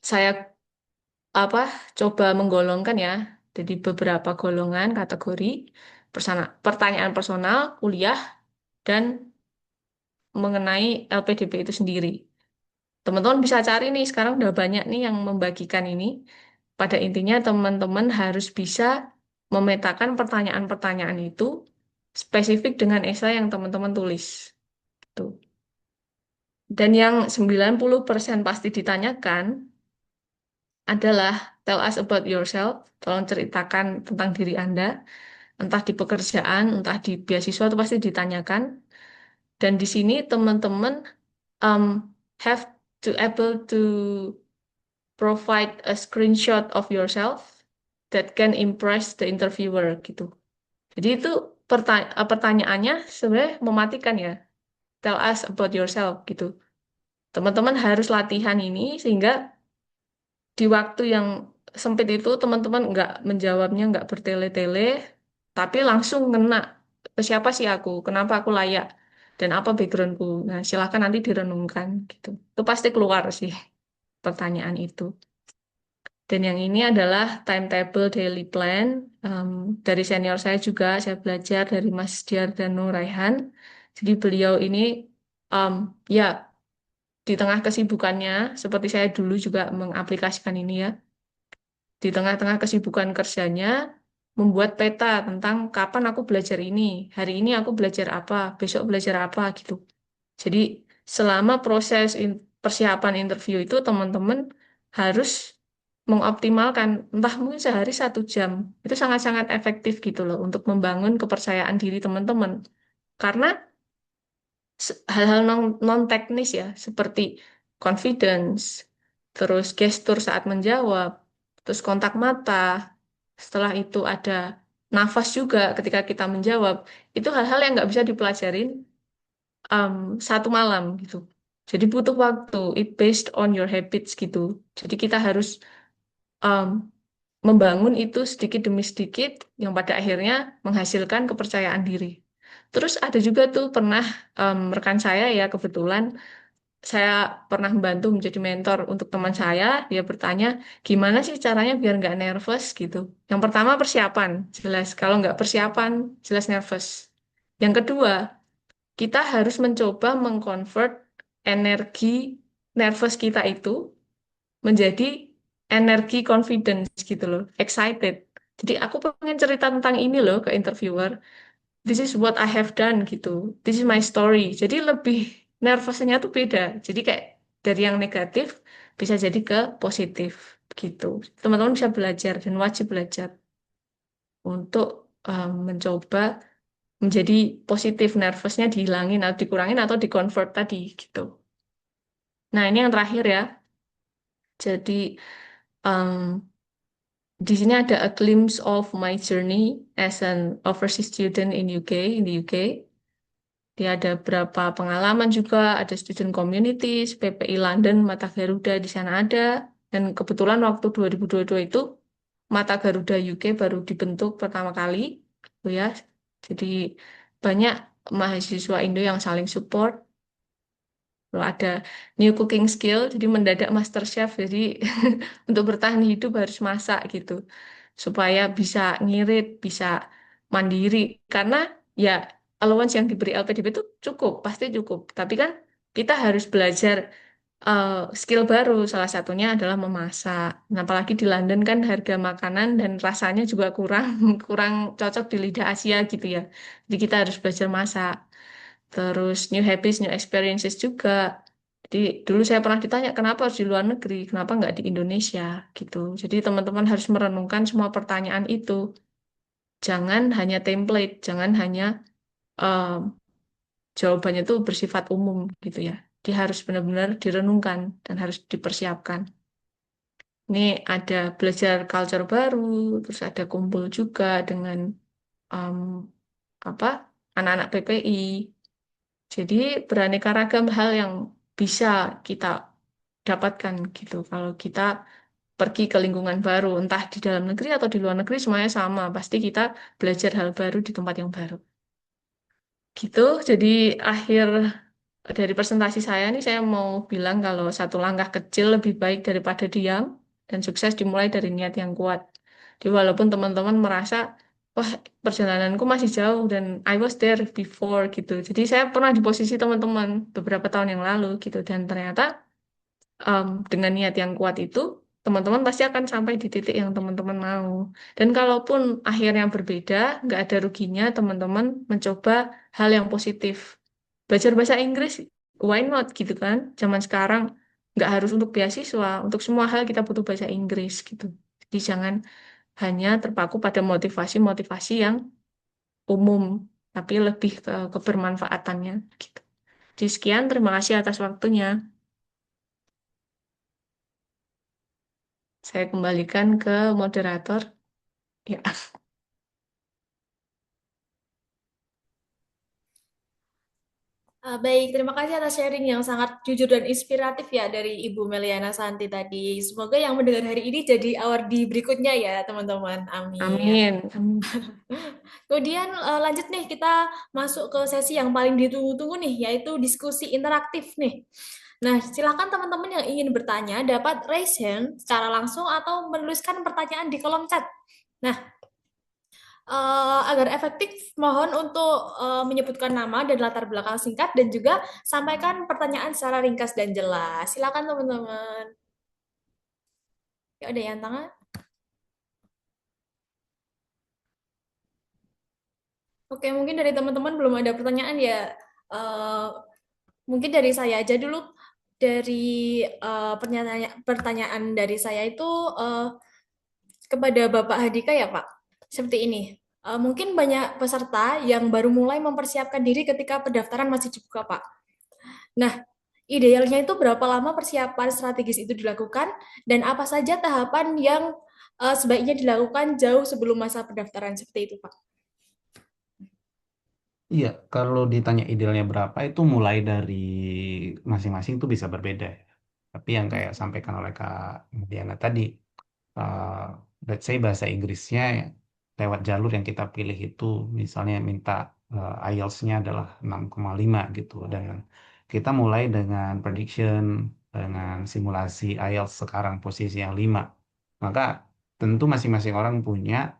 Saya coba menggolongkan ya jadi beberapa golongan kategori pertanyaan personal, kuliah, dan mengenai LPDP itu sendiri. Teman-teman bisa cari nih, sekarang udah banyak nih yang membagikan ini. Pada intinya teman-teman harus bisa memetakan pertanyaan-pertanyaan itu spesifik dengan esai yang teman-teman tulis. Tuh. Dan yang 90% pasti ditanyakan adalah tell us about yourself. Tolong ceritakan tentang diri Anda. Entah di pekerjaan, entah di beasiswa itu pasti ditanyakan. Dan di sini teman-teman um, have to able to provide a screenshot of yourself that can impress the interviewer gitu. Jadi itu pertanyaannya sebenarnya mematikan ya. Tell us about yourself gitu. Teman-teman harus latihan ini sehingga di waktu yang sempit itu teman-teman nggak menjawabnya nggak bertele-tele, tapi langsung ngena siapa sih aku, kenapa aku layak, dan apa backgroundku. Nah, silakan nanti direnungkan gitu. Itu pasti keluar sih pertanyaan itu. Dan yang ini adalah timetable daily plan. Em, dari senior saya juga, saya belajar dari Mas Diar dan Nur Raihan. Jadi beliau ini, em, ya, di tengah kesibukannya, seperti saya dulu juga mengaplikasikan ini ya, di tengah-tengah kesibukan kerjanya, membuat peta tentang kapan aku belajar ini, hari ini aku belajar apa, besok belajar apa gitu. Jadi selama proses persiapan interview itu teman-teman harus mengoptimalkan, entah mungkin sehari 1 jam, itu sangat-sangat efektif gitu loh untuk membangun kepercayaan diri teman-teman. Karena hal-hal non teknis ya, seperti confidence, terus gestur saat menjawab, terus kontak mata, setelah itu ada nafas juga ketika kita menjawab, itu hal-hal yang nggak bisa dipelajarin 1 malam gitu. Jadi butuh waktu, it based on your habits gitu. Jadi kita harus um, membangun itu sedikit demi sedikit, yang pada akhirnya menghasilkan kepercayaan diri. Terus ada juga tuh pernah rekan saya ya kebetulan saya pernah membantu menjadi mentor untuk teman saya. Dia bertanya, gimana sih caranya biar nggak nervous gitu. Yang pertama persiapan, jelas. Kalau nggak persiapan, jelas nervous. Yang kedua, kita harus mencoba mengkonvert energi nervous kita itu menjadi energi confidence gitu loh, excited. Jadi aku pengen cerita tentang ini loh ke interviewer. This is what I have done gitu. This is my story. Jadi lebih nervousnya tuh beda. Jadi kayak dari yang negatif bisa jadi ke positif gitu. Teman-teman bisa belajar dan wajib belajar untuk mencoba menjadi positif, nervousnya dihilangin atau dikurangin atau dikonvert tadi gitu. Nah ini yang terakhir ya. Jadi um, di sini ada a glimpse of my journey as an overseas student in the UK. Dia ada berapa pengalaman juga, ada student communities, PPI London, Mata Garuda di sana ada. Dan kebetulan waktu 2022 itu Mata Garuda UK baru dibentuk pertama kali, gitu ya. Jadi banyak mahasiswa Indo yang saling support. Lalu ada new cooking skill, jadi mendadak master chef. Jadi untuk bertahan hidup harus masak gitu, supaya bisa ngirit, bisa mandiri. Karena ya allowance yang diberi LPDP itu cukup, pasti cukup. Tapi kan kita harus belajar eh, skill baru. Salah satunya adalah memasak. Nah, apalagi di London kan harga makanan dan rasanya juga kurang kurang cocok di lidah Asia gitu ya. Jadi kita harus belajar masak. Terus new habits, new experiences juga. Jadi dulu saya pernah ditanya kenapa harus di luar negeri, kenapa nggak di Indonesia gitu. Jadi teman-teman harus merenungkan semua pertanyaan itu. Jangan hanya template, jangan hanya em, jawabannya itu bersifat umum gitu ya. Dia harus benar-benar direnungkan dan harus dipersiapkan. Ini ada belajar culture baru, terus ada kumpul juga dengan em, apa anak-anak PPI. Jadi beraneka ragam hal yang bisa kita dapatkan gitu. Kalau kita pergi ke lingkungan baru, entah di dalam negeri atau di luar negeri, semuanya sama. Pasti kita belajar hal baru di tempat yang baru. Gitu. Jadi akhir dari presentasi saya nih, saya mau bilang kalau satu langkah kecil lebih baik daripada diam, dan sukses dimulai dari niat yang kuat. Jadi walaupun teman-teman merasa, wah perjalananku masih jauh dan I was there before gitu. Jadi saya pernah di posisi teman-teman beberapa tahun yang lalu gitu, dan ternyata dengan niat yang kuat itu, teman-teman pasti akan sampai di titik yang teman-teman mau. Dan kalaupun akhirnya berbeda, nggak ada ruginya teman-teman mencoba hal yang positif. Belajar bahasa Inggris, why not gitu kan? Zaman sekarang nggak harus untuk beasiswa, untuk semua hal kita butuh bahasa Inggris gitu. Jadi jangan hanya terpaku pada motivasi-motivasi yang umum, tapi lebih ke kebermanfaatannya gitu. Jadi sekian, terima kasih atas waktunya. Saya kembalikan ke moderator. Ya, Baik, terima kasih atas sharing yang sangat jujur dan inspiratif ya dari Ibu Meliana Santi tadi. Semoga yang mendengar hari ini jadi award berikutnya ya, teman-teman. Amin. amin. Amin. Kemudian lanjut nih, kita masuk ke sesi yang paling ditunggu-tunggu nih, yaitu diskusi interaktif nih. Nah, silakan teman-teman yang ingin bertanya dapat raise hand secara langsung atau menuliskan pertanyaan di kolom chat. Nah, agar efektif, mohon untuk menyebutkan nama dan latar belakang singkat dan juga sampaikan pertanyaan secara ringkas dan jelas. Silakan teman-teman. Ya, ada yang tangan? Oke, mungkin dari teman-teman belum ada pertanyaan ya. Eh, Mungkin dari saya aja dulu. Dari pertanyaan dari saya itu kepada Bapak Hadika ya Pak. Seperti ini. Mungkin banyak peserta yang baru mulai mempersiapkan diri ketika pendaftaran masih dibuka Pak. Nah, idealnya itu berapa lama persiapan strategis itu dilakukan dan apa saja tahapan yang sebaiknya dilakukan jauh sebelum masa pendaftaran seperti itu Pak. Iya, kalau ditanya idealnya berapa itu mulai dari masing-masing itu bisa berbeda ya. Tapi yang kayak sampaikan oleh Kak Diana tadi, uh, let's say bahasa Inggrisnya lewat jalur yang kita pilih itu misalnya minta IELTS-nya adalah 6,5 gitu, dan kita mulai dengan prediction dengan simulasi IELTS sekarang posisi yang 5, maka tentu masing-masing orang punya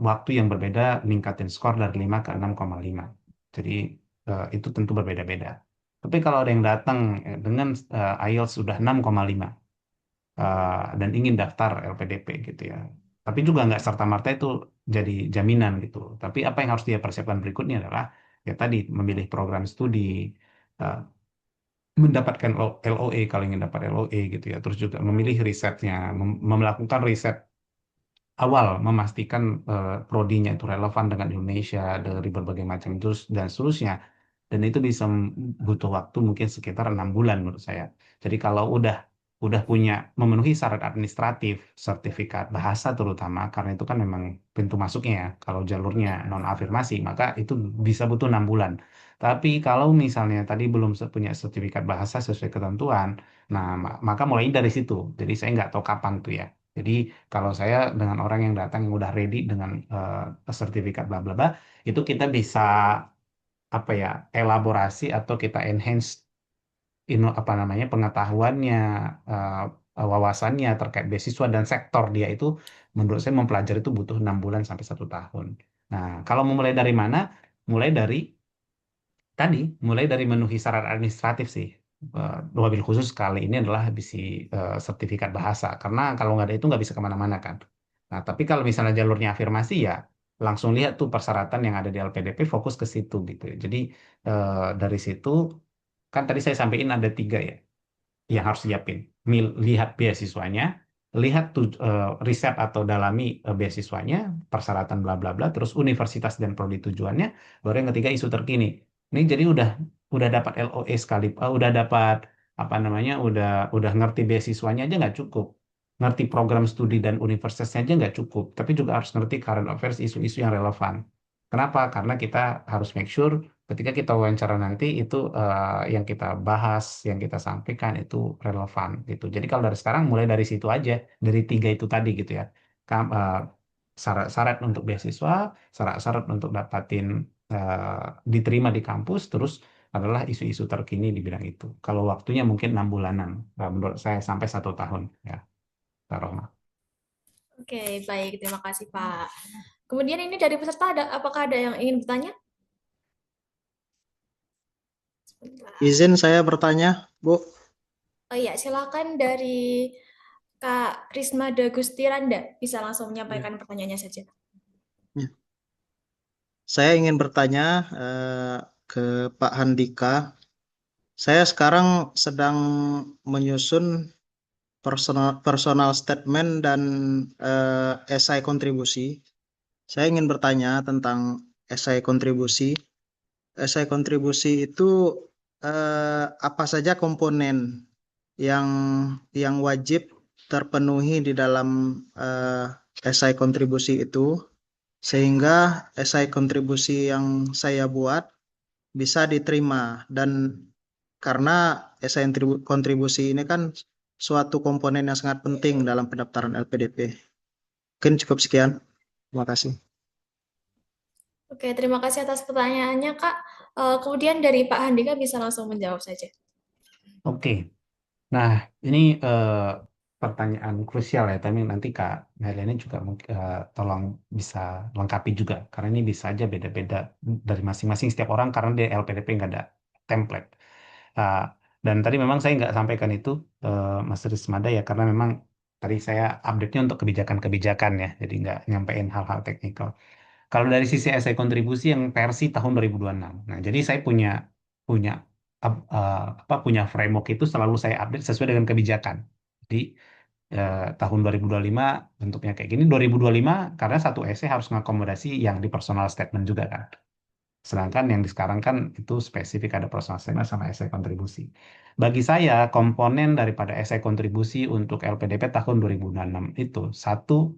waktu yang berbeda ningkatin skor dari 5 ke 6,5. Jadi itu tentu berbeda-beda. Tapi kalau ada yang datang dengan IELTS sudah 6,5 dan ingin daftar LPDP gitu ya. Tapi juga nggak serta-merta itu jadi jaminan gitu. Tapi apa yang harus dia persiapkan berikutnya adalah ya tadi memilih program studi, uh, mendapatkan LOE kalau ingin dapat LOE gitu ya. Terus juga memilih risetnya, melakukan riset awal, memastikan prodinya itu relevan dengan Indonesia dari berbagai macam terus dan seterusnya. Dan itu bisa butuh waktu mungkin sekitar 6 bulan menurut saya. Jadi kalau udah punya memenuhi syarat administratif, sertifikat bahasa terutama, karena itu kan memang pintu masuknya ya. Kalau jalurnya non afirmasi, maka itu bisa butuh 6 bulan. Tapi kalau misalnya tadi belum punya sertifikat bahasa sesuai ketentuan, nah maka mulai dari situ. Jadi saya nggak tahu kapan tuh ya. Jadi kalau saya dengan orang yang datang yang udah ready dengan sertifikat bla bla bla, itu kita bisa apa ya, elaborasi atau kita enhance apa namanya pengetahuannya, wawasannya terkait beasiswa dan sektor dia itu, menurut saya mempelajari itu butuh 6 bulan sampai 1 tahun. Nah, kalau memulai dari mana? Mulai dari tadi, mulai dari memenuhi syarat administratif sih. Wabil khusus kali ini adalah bisi sertifikat bahasa, karena kalau nggak ada itu nggak bisa kemana-mana kan. Nah, tapi kalau misalnya jalurnya afirmasi ya langsung lihat tuh persyaratan yang ada di LPDP, fokus ke situ gitu ya. Jadi dari situ kan tadi saya sampaikan ada 3 ya yang harus siapin. Lihat beasiswanya, lihat riset atau dalami beasiswanya, persyaratan bla bla bla, terus universitas dan prodi tujuannya, baru yang ketiga isu terkini. Ini jadi udah dapat LOE sekali, udah dapat apa namanya, udah ngerti beasiswanya aja nggak cukup. ngerti program studi dan universitasnya aja nggak cukup, tapi juga harus ngerti current affairs, isu-isu yang relevan. Kenapa? Karena kita harus make sure ketika kita wawancara nanti itu yang kita bahas, yang kita sampaikan itu relevan gitu. Jadi kalau dari sekarang mulai dari situ aja, dari tiga itu tadi gitu ya. Syarat-syarat untuk beasiswa, syarat-syarat untuk dapatin eh, diterima di kampus, terus adalah isu-isu terkini di bidang itu. Kalau waktunya mungkin 6 bulanan, menurut saya sampai 1 tahun ya, Kak Roma. Oke, baik. Terima kasih, Pak. Kemudian ini dari peserta apakah ada yang ingin bertanya? Sebentar. Izin saya bertanya, Bu. Oh iya, silakan dari Kak Risma Dagustiranda bisa langsung Ya, menyampaikan pertanyaannya saja. ya. Saya ingin bertanya ke Pak Handika. Saya sekarang sedang menyusun personal statement dan esai kontribusi. Saya ingin bertanya tentang esai kontribusi. Esai kontribusi itu apa saja komponen yang wajib terpenuhi di dalam eh, esai kontribusi itu, sehingga esai kontribusi yang saya buat bisa diterima. Dan karena esai kontribusi ini kan suatu komponen yang sangat penting dalam pendaftaran LPDP. Mungkin cukup sekian. Terima kasih. Oke, terima kasih atas pertanyaannya, Kak. Kemudian dari Pak Handika bisa langsung menjawab saja. Oke, nah ini pertanyaan krusial ya, tapi nanti Kak Helena juga tolong bisa lengkapi juga, karena ini bisa aja beda-beda dari masing-masing setiap orang, karena di LPDP nggak ada template. Uh, dan tadi memang saya nggak sampaikan itu, Mas Rismada ya, karena memang tadi saya update-nya untuk kebijakan-kebijakan ya, jadi nggak nyampein hal-hal teknikal. Kalau dari sisi esai kontribusi yang versi tahun 2026. Nah, jadi saya punya punya punya framework itu selalu saya update sesuai dengan kebijakan. Jadi tahun 2025 bentuknya kayak gini, 2025 karena satu esai harus mengakomodasi yang di personal statement juga kan. Sedangkan yang di sekarang kan itu spesifik ada personal statement sama esai kontribusi. Bagi saya, komponen daripada esai kontribusi untuk LPDP tahun 2026 itu satu,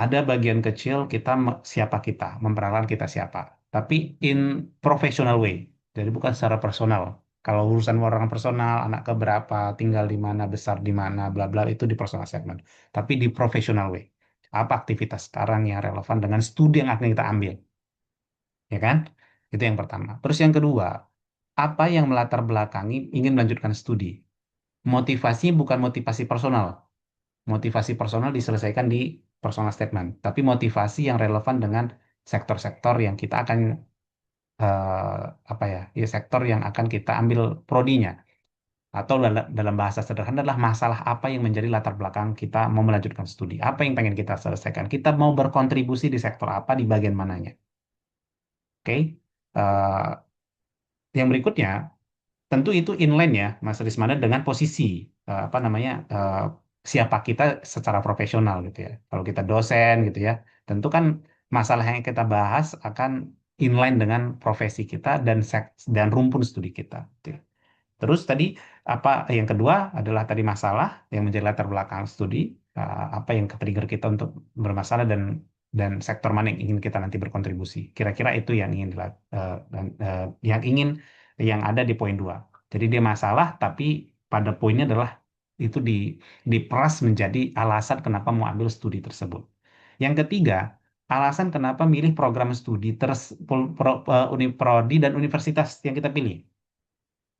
ada bagian kecil kita siapa kita, memperkenalkan kita siapa. Tapi in professional way. Jadi bukan secara personal. Kalau urusan orang personal, anak keberapa, tinggal di mana, besar di mana, bla bla itu di personal statement. Tapi di professional way. Apa aktivitas sekarang yang relevan dengan studi yang akan kita ambil, ya kan? Itu yang pertama. Terus yang kedua, apa yang melatar belakangi ingin melanjutkan studi? Motivasinya bukan motivasi personal. Motivasi personal diselesaikan di personal statement, tapi motivasi yang relevan dengan sektor-sektor yang kita akan apa ya, ya sektor yang akan kita ambil prodinya, atau dalam bahasa sederhana adalah masalah apa yang menjadi latar belakang kita mau melanjutkan studi, apa yang pengen kita selesaikan, kita mau berkontribusi di sektor apa, di bagian mananya. Oke. Eh, yang berikutnya tentu itu inline ya, Mas Rismana, dengan posisi apa namanya, siapa kita secara profesional gitu ya. Kalau kita dosen gitu ya, tentu kan masalah yang kita bahas akan inline dengan profesi kita dan dan rumpun studi kita. Gitu ya. Terus tadi apa yang kedua adalah tadi masalah yang menjadi latar belakang studi, apa yang ke-trigger kita untuk bermasalah dan sektor mana yang ingin kita nanti berkontribusi. Kira-kira itu yang ingin yang ada di poin 2. Jadi dia masalah tapi pada poinnya adalah itu diperas menjadi alasan kenapa mau ambil studi tersebut. Yang ketiga, alasan kenapa milih program studi prodi dan universitas yang kita pilih.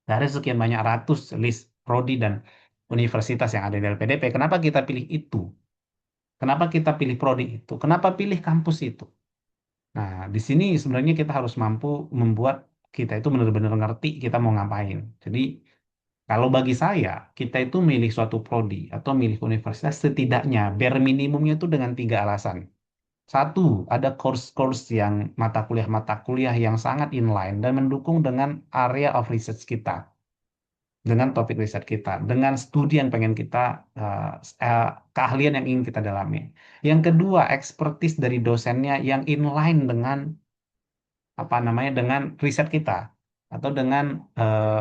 Dari sekian banyak ratus list prodi dan universitas yang ada di LPDP, kenapa kita pilih itu? Kenapa kita pilih prodi itu? Kenapa pilih kampus itu? Nah, di sini sebenarnya kita harus mampu membuat kita itu benar-benar ngerti kita mau ngapain. Jadi, kalau bagi saya, kita itu milih suatu prodi atau milih universitas setidaknya bare minimumnya itu dengan 3 alasan. Satu, ada course-course yang mata kuliah yang sangat inline dan mendukung dengan area of research kita, dengan topik riset kita, dengan studi yang pengen kita, keahlian yang ingin kita dalami. Yang kedua, expertise dari dosennya yang inline dengan apa namanya, dengan riset kita atau dengan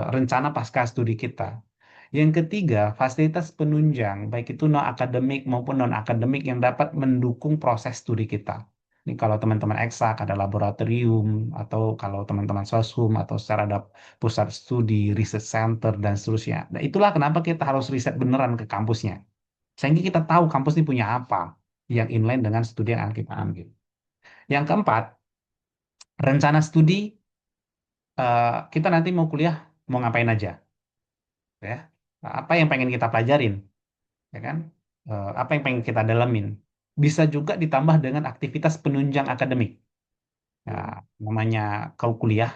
rencana pasca studi kita. Yang ketiga, fasilitas penunjang, baik itu non-akademik maupun non-akademik yang dapat mendukung proses studi kita. Ini kalau teman-teman eksak ada laboratorium, atau kalau teman-teman sosum, atau secara ada pusat studi, research center, dan seterusnya. Nah, itulah kenapa kita harus riset beneran ke kampusnya. Sehingga kita tahu kampus ini punya apa yang inline dengan studi yang akan kita ambil. Yang keempat, rencana studi, kita nanti mau kuliah, mau ngapain aja. Ya, apa yang pengen kita pelajarin, ya kan? Apa yang pengen kita dalamin. Bisa juga ditambah dengan aktivitas penunjang akademik. Nah, namanya kau kuliah,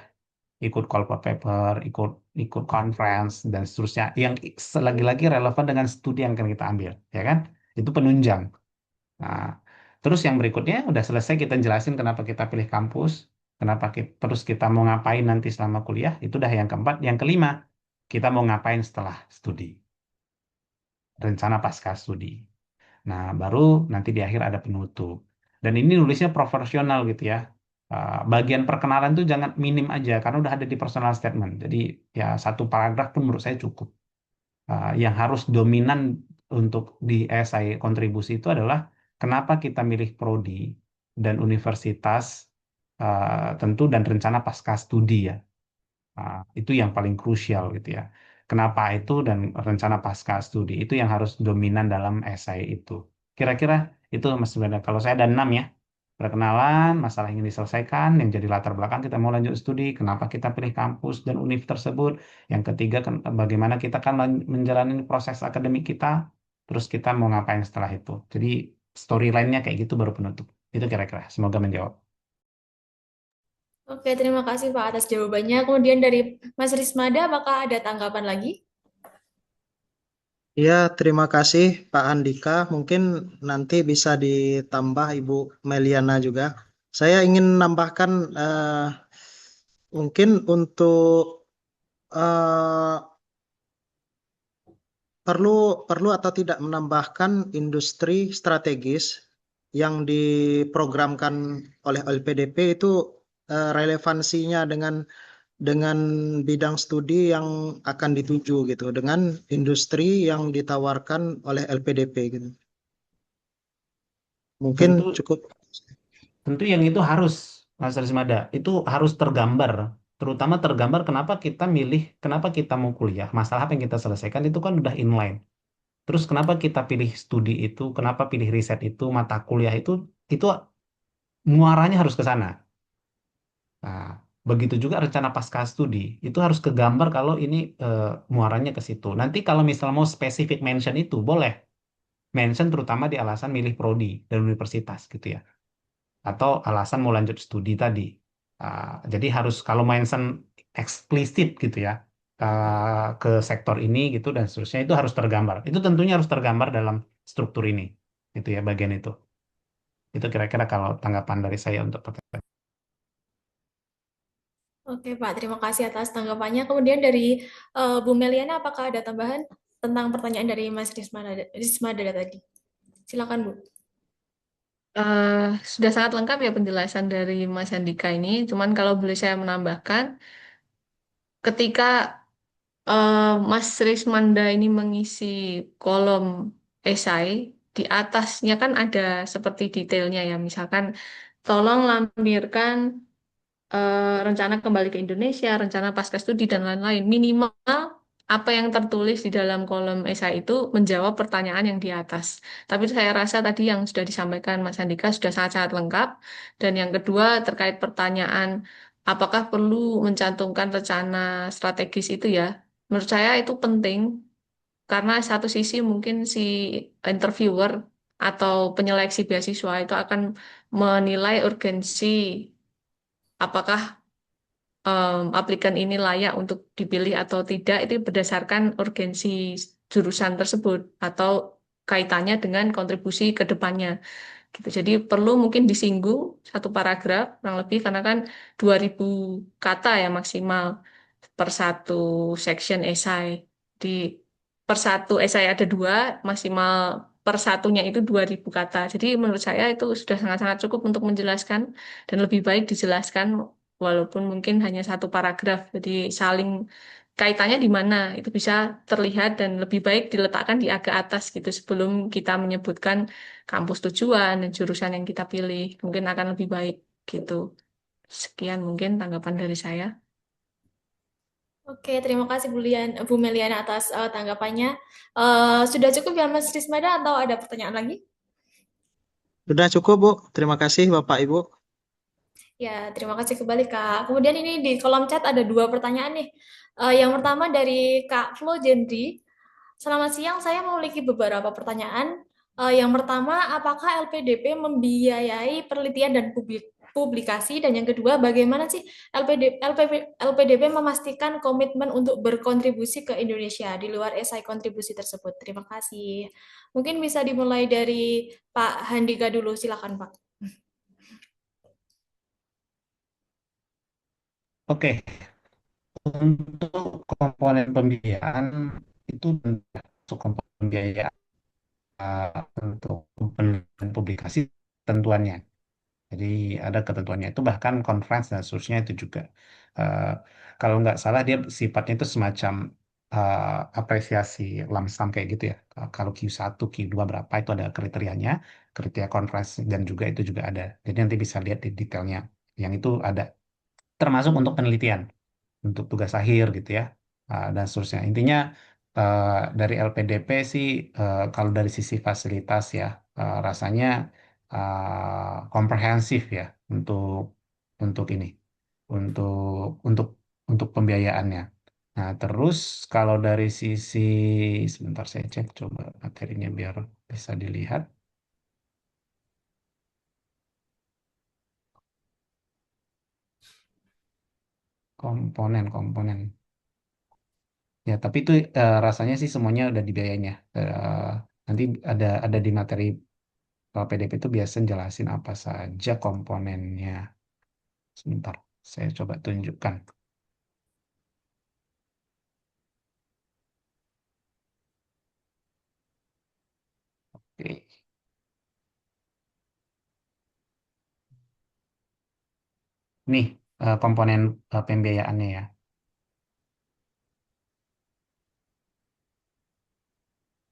ikut call for paper, ikut ikut conference dan seterusnya, yang lagi-lagi relevan dengan studi yang akan kita ambil, ya kan? Itu penunjang. Nah, terus yang berikutnya udah selesai kita jelasin kenapa kita pilih kampus, kenapa terus kita mau ngapain nanti selama kuliah, itu udah yang keempat. Yang kelima, kita mau ngapain setelah studi, rencana pasca studi. Nah, baru nanti di akhir ada penutup. Dan ini nulisnya profesional gitu ya. Bagian perkenalan tuh jangan minim aja, karena udah ada di personal statement. Jadi ya satu paragraf pun menurut saya cukup. Yang harus dominan untuk di esai kontribusi itu adalah kenapa kita milih prodi dan universitas, tentu, dan rencana pasca studi ya. Itu yang paling krusial gitu ya. Kenapa itu dan rencana pasca studi itu yang harus dominan dalam esai itu. Kira-kira itu Mas Benda. Kalau saya ada 6 ya. Perkenalan, masalah yang ingin diselesaikan, yang jadi latar belakang kita mau lanjut studi, kenapa kita pilih kampus dan univ tersebut. Yang ketiga, bagaimana kita akan menjalani proses akademik kita, terus kita mau ngapain setelah itu. Jadi storyline-nya kayak gitu baru penutup. Itu kira-kira. Semoga menjawab. Oke, terima kasih Pak atas jawabannya. Kemudian dari Mas Rismada, apakah ada tanggapan lagi? Ya, terima kasih Pak Andika. Mungkin nanti bisa ditambah Ibu Meliana juga. Saya ingin menambahkan mungkin untuk eh, perlu atau tidak menambahkan industri strategis yang diprogramkan oleh LPDP itu relevansinya dengan bidang studi yang akan dituju gitu, dengan industri yang ditawarkan oleh LPDP gitu. Mungkin Tentu cukup. Tentu yang itu harus, Mas Rismada, itu harus tergambar. Terutama tergambar kenapa kita mau kuliah, masalah apa yang kita selesaikan itu kan udah inline. Terus kenapa kita pilih studi itu, kenapa pilih riset itu, mata kuliah itu muaranya harus ke sana. Nah, begitu juga rencana pasca studi, itu harus kegambar kalau ini muaranya ke situ. Nanti kalau misalnya mau spesifik mention itu, boleh. Mention terutama di alasan milih prodi dan universitas gitu ya. Atau alasan mau lanjut studi tadi. Jadi harus kalau mention eksplisit gitu ya, ke sektor ini gitu dan seterusnya, itu harus tergambar. Itu tentunya harus tergambar dalam struktur ini, gitu ya, bagian itu. Itu kira-kira kalau tanggapan dari saya untuk pertanyaan. Oke Pak, terima kasih atas tanggapannya. Kemudian dari Bu Meliana, apakah ada tambahan tentang pertanyaan dari Mas Rismada tadi? Silakan Bu. Eh, sudah sangat lengkap ya penjelasan dari Mas Andika ini. Cuman kalau boleh saya menambahkan, ketika Mas Rismanda ini mengisi kolom esai, di atasnya kan ada seperti detailnya ya. Misalkan, tolong lampirkan rencana kembali ke Indonesia, rencana pasca studi, dan lain-lain. Minimal apa yang tertulis di dalam kolom esai itu menjawab pertanyaan yang di atas. Tapi saya rasa tadi yang sudah disampaikan Mas Andika sudah sangat-sangat lengkap. Dan yang kedua terkait pertanyaan apakah perlu mencantumkan rencana strategis itu ya. Menurut saya itu penting karena satu sisi mungkin si interviewer atau penyeleksi beasiswa itu akan menilai urgensi apakah aplikan ini layak untuk dipilih atau tidak itu berdasarkan urgensi jurusan tersebut atau kaitannya dengan kontribusi ke depannya gitu. Jadi perlu mungkin disinggung satu paragraf kurang lebih karena kan 2000 kata ya maksimal per satu section esai. Di per satu esai ada dua, maksimal per satunya itu 2000 kata. Jadi menurut saya itu sudah sangat-sangat cukup untuk menjelaskan dan lebih baik dijelaskan walaupun mungkin hanya satu paragraf. Jadi saling kaitannya di mana. Itu bisa terlihat dan lebih baik diletakkan di agak atas gitu sebelum kita menyebutkan kampus tujuan dan jurusan yang kita pilih. Mungkin akan lebih baik gitu. Sekian mungkin tanggapan dari saya. Oke, terima kasih Bu Meliana atas tanggapannya. Sudah cukup ya Mas Rismada atau ada pertanyaan lagi? Sudah cukup, Bu. Terima kasih, Bapak Ibu. Ya, terima kasih kembali Kak. Kemudian ini di kolom chat ada dua pertanyaan nih. Yang pertama dari Kak Flo Jendri. Selamat siang, saya memiliki beberapa pertanyaan. Yang pertama, apakah LPDP membiayai penelitian dan publikasi? Dan yang kedua, bagaimana sih LPDP memastikan komitmen untuk berkontribusi ke Indonesia di luar esai kontribusi tersebut? Terima kasih. Mungkin bisa dimulai dari Pak Handika dulu, silakan Pak. Oke, untuk komponen pembiayaan itu masuk komponen pembiayaan untuk penelitian publikasi tentuannya. Jadi ada ketentuannya itu bahkan conference dan seterusnya itu juga. Eh, Kalau nggak salah dia sifatnya itu semacam apresiasi lamsam kayak gitu ya. Kalau Q1, Q2 berapa itu ada kriterianya, kriteria conference dan juga itu juga ada. Jadi nanti bisa lihat di detailnya. Yang itu ada termasuk untuk penelitian, untuk tugas akhir gitu ya, dan seterusnya. Intinya eh, dari LPDP sih kalau dari sisi fasilitas ya rasanya komprehensif ya untuk ini, untuk untuk untuk pembiayaannya. Nah, terus kalau dari sisi sebentar saya cek coba materinya biar bisa dilihat komponen-komponen. Ya, tapi itu rasanya sih semuanya udah dibiayainya. Nanti ada di materi PDP itu biasa jelasin apa saja komponennya. Sebentar, saya coba tunjukkan. Oke. Nih, komponen pembiayaannya ya.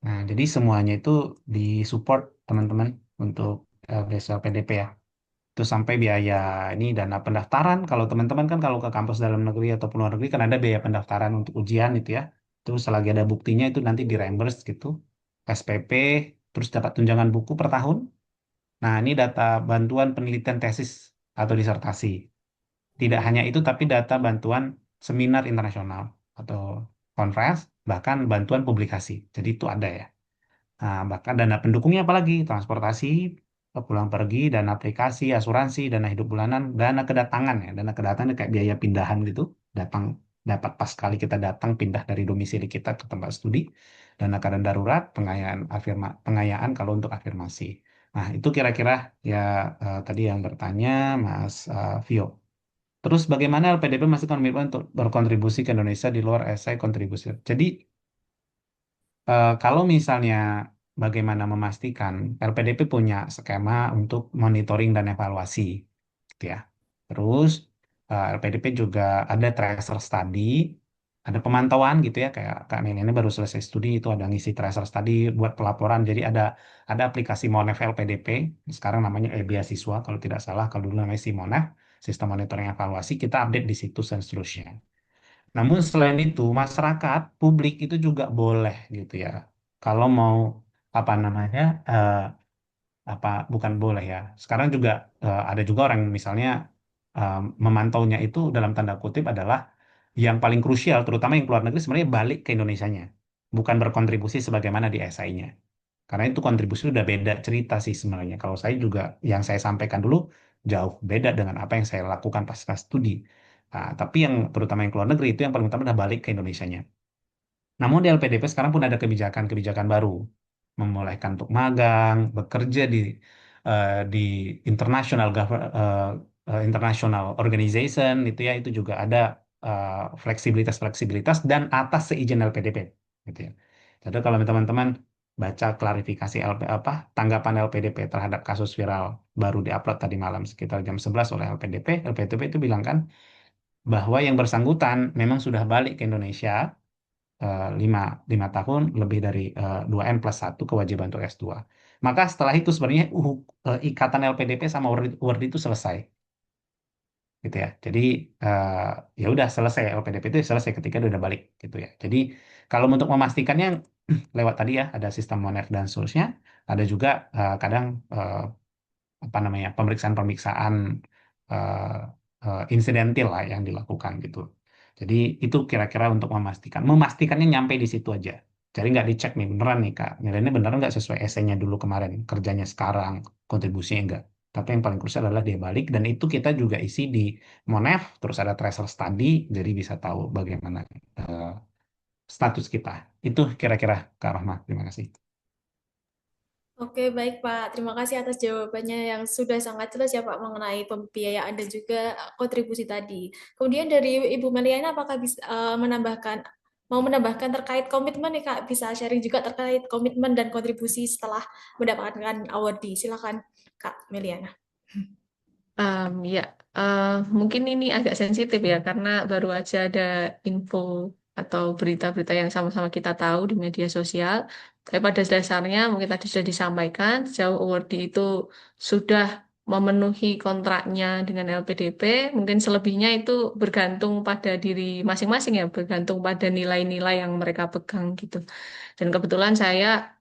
Nah, jadi semuanya itu disupport teman-teman untuk beasiswa PDP ya. Itu sampai biaya ini dana pendaftaran. Kalau teman-teman kan kalau ke kampus dalam negeri atau luar negeri kan ada biaya pendaftaran untuk ujian itu ya. Terus selagi ada buktinya itu nanti di reimburse gitu. SPP, terus dapat tunjangan buku per tahun. Nah, ini data bantuan penelitian tesis atau disertasi. Tidak hanya itu, tapi data bantuan seminar internasional atau conference, bahkan bantuan publikasi. Jadi itu ada ya. Nah, bahkan dana pendukungnya apalagi? Transportasi, pulang pergi, dana aplikasi, asuransi, dana hidup bulanan, dana kedatangan ya. Dana kedatangan itu kayak biaya pindahan gitu. Datang dapat pas kali kita datang pindah dari domisili kita ke tempat studi. Dana keadaan darurat, pengayaan kalau untuk afirmasi. Nah, itu kira-kira ya tadi yang bertanya Mas Vio. Terus bagaimana LPDP masih komitmen untuk berkontribusi ke Indonesia di luar esai kontribusi? Jadi kalau misalnya bagaimana memastikan LPDP punya skema untuk monitoring dan evaluasi, gitu ya. Terus LPDP juga ada tracer study, ada pemantauan gitu ya, kayak Kak Meli ini baru selesai studi itu ada ngisi tracer study buat pelaporan. Jadi ada aplikasi Monef LPDP, sekarang namanya e-beasiswa kalau tidak salah, kalau dulu namanya Simonef, sistem monitoring evaluasi, kita update di situs dan seterusnya. Namun selain itu, masyarakat, publik itu juga boleh gitu ya. Kalau mau apa namanya, apa bukan boleh ya. Sekarang juga ada juga orang misalnya eh, memantaunya itu dalam tanda kutip adalah yang paling krusial, terutama yang keluar negeri sebenarnya balik ke Indonesianya, bukan berkontribusi sebagaimana di SI-nya. Karena itu kontribusi udah beda cerita sih sebenarnya. Kalau saya juga yang saya sampaikan dulu jauh beda dengan apa yang saya lakukan pasca studi. Nah, tapi yang terutama yang keluar negeri itu yang paling utama adalah balik ke Indonesianya. Namun di LPDP sekarang pun ada kebijakan-kebijakan baru, membolehkan untuk magang, bekerja di international organization itu ya itu juga ada fleksibilitas-fleksibilitas dan atas seizin LPDP gitu ya. Jadi kalau teman-teman baca klarifikasi tanggapan LPDP terhadap kasus viral baru diupload tadi malam sekitar jam 11 oleh LPDP itu bilang kan bahwa yang bersangkutan memang sudah balik ke Indonesia 5 tahun lebih dari 2N+1 kewajiban untuk S2. Maka setelah itu sebenarnya ikatan LPDP sama Word itu selesai gitu ya. Jadi eh, ya udah selesai LPDP itu selesai ketika dia udah balik gitu ya. Jadi kalau untuk memastikannya lewat tadi ya ada sistem Monef dan seterusnya, ada juga kadang apa namanya pemeriksaan-pemeriksaan eh, insidentil lah yang dilakukan gitu. Jadi itu kira-kira untuk memastikannya nyampe di situ aja. Jadi nggak dicek nih beneran nih Kak, nilainya beneran nggak sesuai esainya dulu kemarin, kerjanya sekarang, kontribusinya enggak. Tapi yang paling krusial adalah dia balik dan itu kita juga isi di Monef, terus ada tracer study, jadi bisa tahu bagaimana eh, status kita. Itu kira-kira Kak Rahma. Terima kasih. Oke, baik Pak. Terima kasih atas jawabannya yang sudah sangat jelas ya Pak mengenai pembiayaan dan juga kontribusi tadi. Kemudian dari Ibu Meliana apakah bisa mau menambahkan terkait komitmen nih Kak? Bisa sharing juga terkait komitmen dan kontribusi setelah mendapatkan awardee. Silakan Kak Meliana. Ya, eh, mungkin ini agak sensitif ya, karena baru aja ada info atau berita-berita yang sama-sama kita tahu di media sosial. Tapi pada dasarnya mungkin tadi sudah disampaikan, sejauh awardee itu sudah memenuhi kontraknya dengan LPDP, mungkin selebihnya itu bergantung pada diri masing-masing ya, bergantung pada nilai-nilai yang mereka pegang gitu. Dan kebetulan saya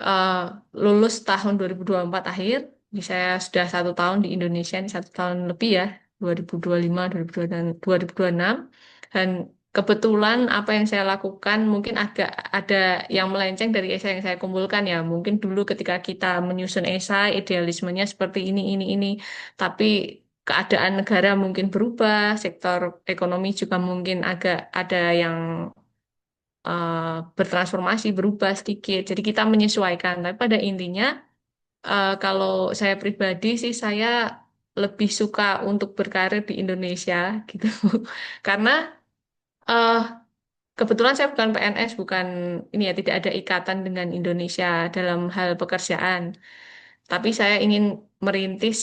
eh, lulus tahun 2024 akhir. Jadi saya sudah 1 tahun di Indonesia, ini 1 tahun lebih ya, 2025, 2026. Dan kebetulan apa yang saya lakukan mungkin agak ada yang melenceng dari esai yang saya kumpulkan ya. Mungkin dulu ketika kita menyusun esai, idealismenya seperti ini. Tapi keadaan negara mungkin berubah, sektor ekonomi juga mungkin agak ada yang bertransformasi, berubah sedikit. Jadi kita menyesuaikan. Tapi pada intinya, kalau saya pribadi sih saya lebih suka untuk berkarir di Indonesia gitu. Karena eh, kebetulan saya bukan PNS, bukan ini ya, tidak ada ikatan dengan Indonesia dalam hal pekerjaan. Tapi saya ingin merintis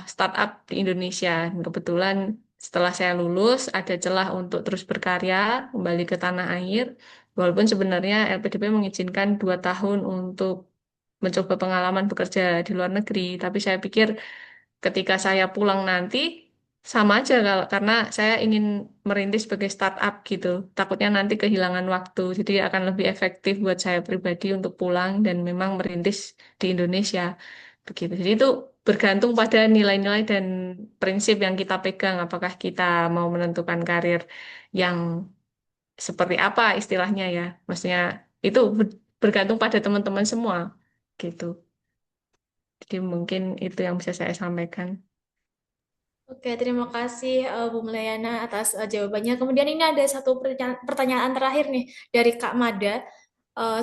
startup di Indonesia. Dan kebetulan setelah saya lulus, ada celah untuk terus berkarya, kembali ke tanah air. Walaupun sebenarnya LPDP mengizinkan 2 tahun untuk mencoba pengalaman bekerja di luar negeri. Tapi saya pikir ketika saya pulang nanti, sama aja karena saya ingin merintis sebagai startup gitu. Takutnya nanti kehilangan waktu. Jadi akan lebih efektif buat saya pribadi untuk pulang dan memang merintis di Indonesia. Begitu. Jadi itu bergantung pada nilai-nilai dan prinsip yang kita pegang. Apakah kita mau menentukan karir yang seperti apa istilahnya ya. Maksudnya itu bergantung pada teman-teman semua. Gitu. Jadi mungkin itu yang bisa saya sampaikan. Oke, terima kasih Bu Melayana atas jawabannya. Kemudian ini ada satu pertanyaan terakhir nih dari Kak Mada.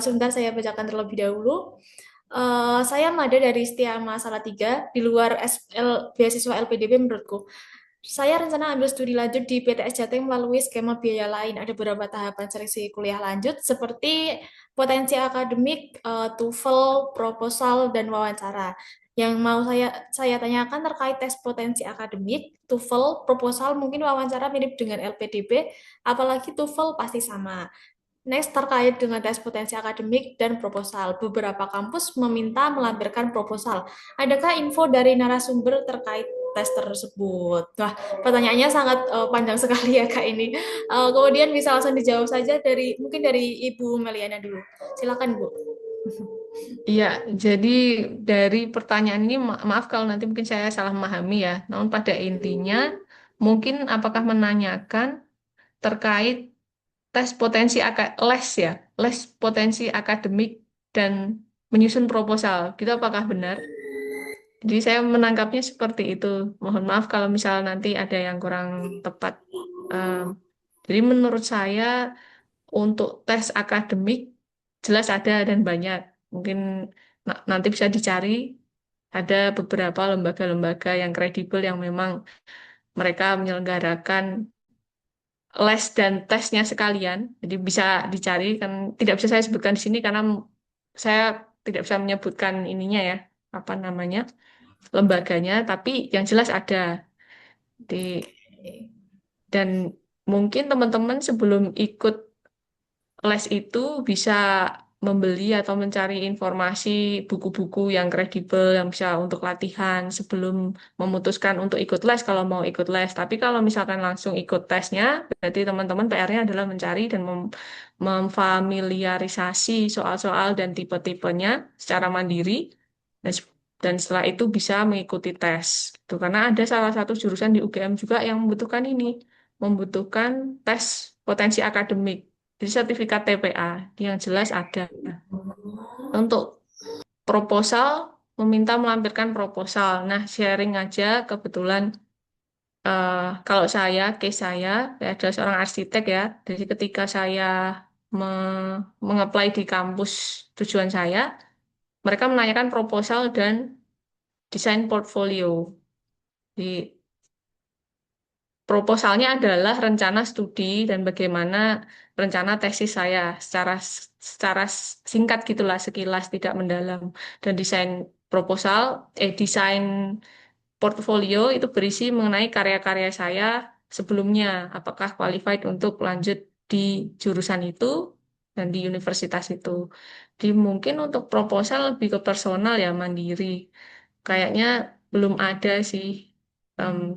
Sebentar saya bacakan terlebih dahulu. Saya Mada dari Setiama Salatiga di luar beasiswa LPDP menurutku. Saya rencana ambil studi lanjut di PTS Jateng melalui skema biaya lain. Ada beberapa tahapan seleksi kuliah lanjut seperti potensi akademik, TOEFL, proposal, dan wawancara. Yang mau saya tanyakan terkait tes potensi akademik, TOEFL, proposal, mungkin wawancara mirip dengan LPDP, apalagi TOEFL pasti sama. Next, terkait dengan tes potensi akademik dan proposal. Beberapa kampus meminta melampirkan proposal. Adakah info dari narasumber terkait tes tersebut? Wah, pertanyaannya sangat panjang sekali ya Kak ini. Kemudian bisa langsung dijawab saja mungkin dari Ibu Meliana dulu. Silakan Bu. Iya, jadi dari pertanyaan ini maaf kalau nanti mungkin saya salah memahami ya. Namun pada intinya mungkin apakah menanyakan terkait tes potensi les ya, les potensi akademik dan menyusun proposal. Gitu apakah benar? Jadi saya menangkapnya seperti itu. Mohon maaf kalau misal nanti ada yang kurang tepat. Um, jadi menurut saya untuk tes akademik jelas ada dan banyak. Mungkin nanti bisa dicari ada beberapa lembaga-lembaga yang kredibel yang memang mereka menyelenggarakan les dan tesnya sekalian. Jadi bisa dicari kan tidak bisa saya sebutkan di sini karena saya tidak bisa menyebutkan ininya ya, apa namanya, lembaganya, tapi yang jelas ada di Oke. Dan mungkin teman-teman sebelum ikut les itu bisa membeli atau mencari informasi buku-buku yang kredibel yang bisa untuk latihan sebelum memutuskan untuk ikut les kalau mau ikut les. Tapi kalau misalkan langsung ikut tesnya, berarti teman-teman PR-nya adalah mencari dan memfamiliarisasi soal-soal dan tipe-tipenya secara mandiri. Dan, dan setelah itu bisa mengikuti tes. Gitu. Karena ada salah satu jurusan di UGM juga yang membutuhkan ini, membutuhkan tes potensi akademik. Jadi sertifikat TPA yang jelas ada. Untuk proposal, meminta melampirkan proposal. Nah, sharing aja kebetulan kalau case saya adalah seorang arsitek ya. Jadi ketika saya mengapply di kampus tujuan saya, mereka menanyakan proposal dan desain portfolio. Di proposalnya adalah rencana studi dan bagaimana rencana tesis saya secara singkat gitulah sekilas tidak mendalam. Dan desain portfolio itu berisi mengenai karya-karya saya sebelumnya, apakah qualified untuk lanjut di jurusan itu dan di universitas itu. Di mungkin untuk proposal lebih ke personal ya mandiri. Kayaknya belum ada sih em,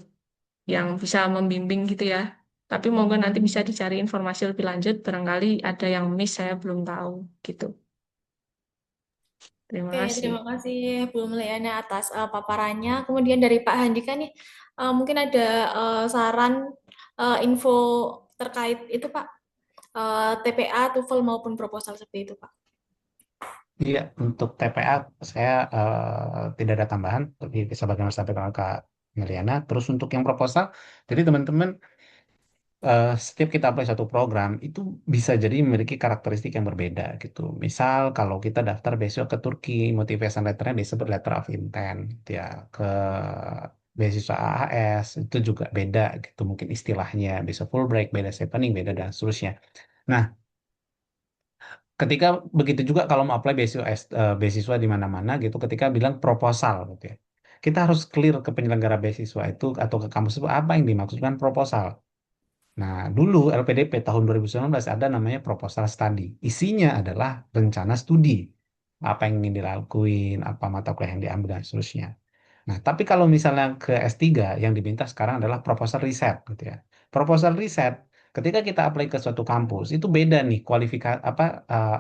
yang bisa membimbing gitu ya. Tapi mungkin nanti bisa dicari informasi lebih lanjut, barangkali ada yang miss saya belum tahu gitu. Terima Oke, kasih. terima kasih Bu Mulyana atas paparannya. Kemudian dari Pak Handika nih, mungkin ada saran info terkait itu Pak, TPA, TOEFL maupun proposal seperti itu Pak. Iya, untuk TPA saya tidak ada tambahan, tapi bisa bagaimana sampaikan Kak Meliana. Terus untuk yang proposal, jadi teman-teman setiap kita apply satu program itu bisa jadi memiliki karakteristik yang berbeda gitu. Misal kalau kita daftar besok ke Turki, motivation letternya disebut letter of intent, gitu ya. Ke beasiswa AAS itu juga beda gitu mungkin istilahnya. Bisa Fulbright, beda Chevening, beda dan seterusnya. Nah, ketika begitu juga kalau mau apply beasiswa di mana-mana gitu, ketika bilang proposal gitu ya. Kita harus clear ke penyelenggara beasiswa itu atau ke kampus itu apa yang dimaksudkan proposal. Nah, dulu LPDP tahun 2019 ada namanya proposal study. Isinya adalah rencana studi. Apa yang ingin dilakuin, apa mata kuliah yang diambil, dan seterusnya. Nah, tapi kalau misalnya ke S3, yang diminta sekarang adalah proposal riset, gitu ya. Proposal riset, ketika kita apply ke suatu kampus, itu beda nih kualifikasi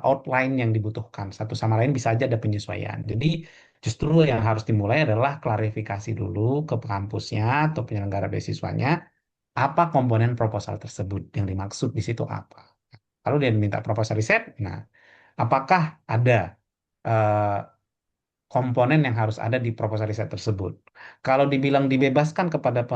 outline yang dibutuhkan. Satu sama lain bisa aja ada penyesuaian. Jadi, justru yang harus dimulai adalah klarifikasi dulu ke kampusnya atau penyelenggara beasiswanya apa komponen proposal tersebut yang dimaksud di situ apa. Kalau dia minta proposal riset, nah apakah ada eh, komponen yang harus ada di proposal riset tersebut. Kalau dibilang dibebaskan kepada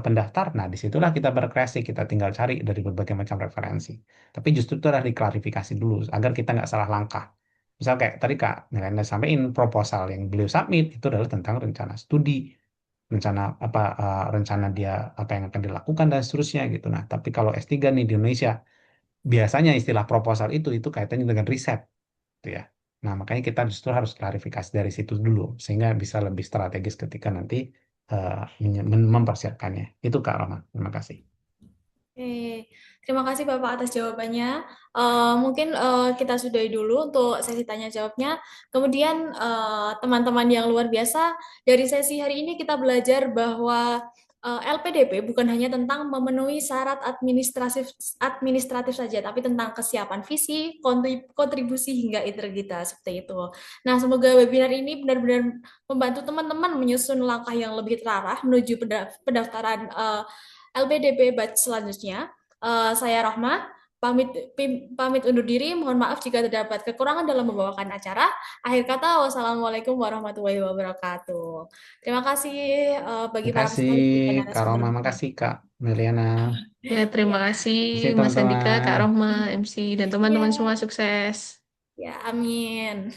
pendaftar, nah disitulah kita berkreasi, kita tinggal cari dari berbagai macam referensi. Tapi justru itu adalah diklarifikasi dulu agar kita nggak salah langkah. Misal kayak tadi Kak Nilainya sampaikan proposal yang beliau submit itu adalah tentang rencana studi, rencana dia apa yang akan dilakukan dan seterusnya gitu. Nah, tapi kalau S3 nih di Indonesia biasanya istilah proposal itu kaitannya dengan riset gitu ya. Nah, makanya kita justru harus klarifikasi dari situ dulu sehingga bisa lebih strategis ketika nanti mempersiapkannya. Itu Kak Roma. Terima kasih. Oke, terima kasih Bapak atas jawabannya. Mungkin kita sudahi dulu untuk sesi tanya jawabnya. Kemudian teman-teman yang luar biasa, dari sesi hari ini kita belajar bahwa LPDP bukan hanya tentang memenuhi syarat administratif administratif saja, tapi tentang kesiapan visi, kontribusi hingga integritas seperti itu. Nah, semoga webinar ini benar-benar membantu teman-teman menyusun langkah yang lebih terarah menuju pendaftaran LPDP batch selanjutnya. Saya Rahma, pamit undur diri. Mohon maaf jika terdapat kekurangan dalam membawakan acara. Akhir kata, wassalamualaikum warahmatullahi wabarakatuh. Terima kasih bagi Terima para kasih peserta dan Kak Roma. narasumbernya. Makasih Kak Meliana. Ya, terima kasih Terima kasih Mas Andika, Kak teman-teman. Rohma, MC, dan teman-teman Ya, semua sukses. ya, amin.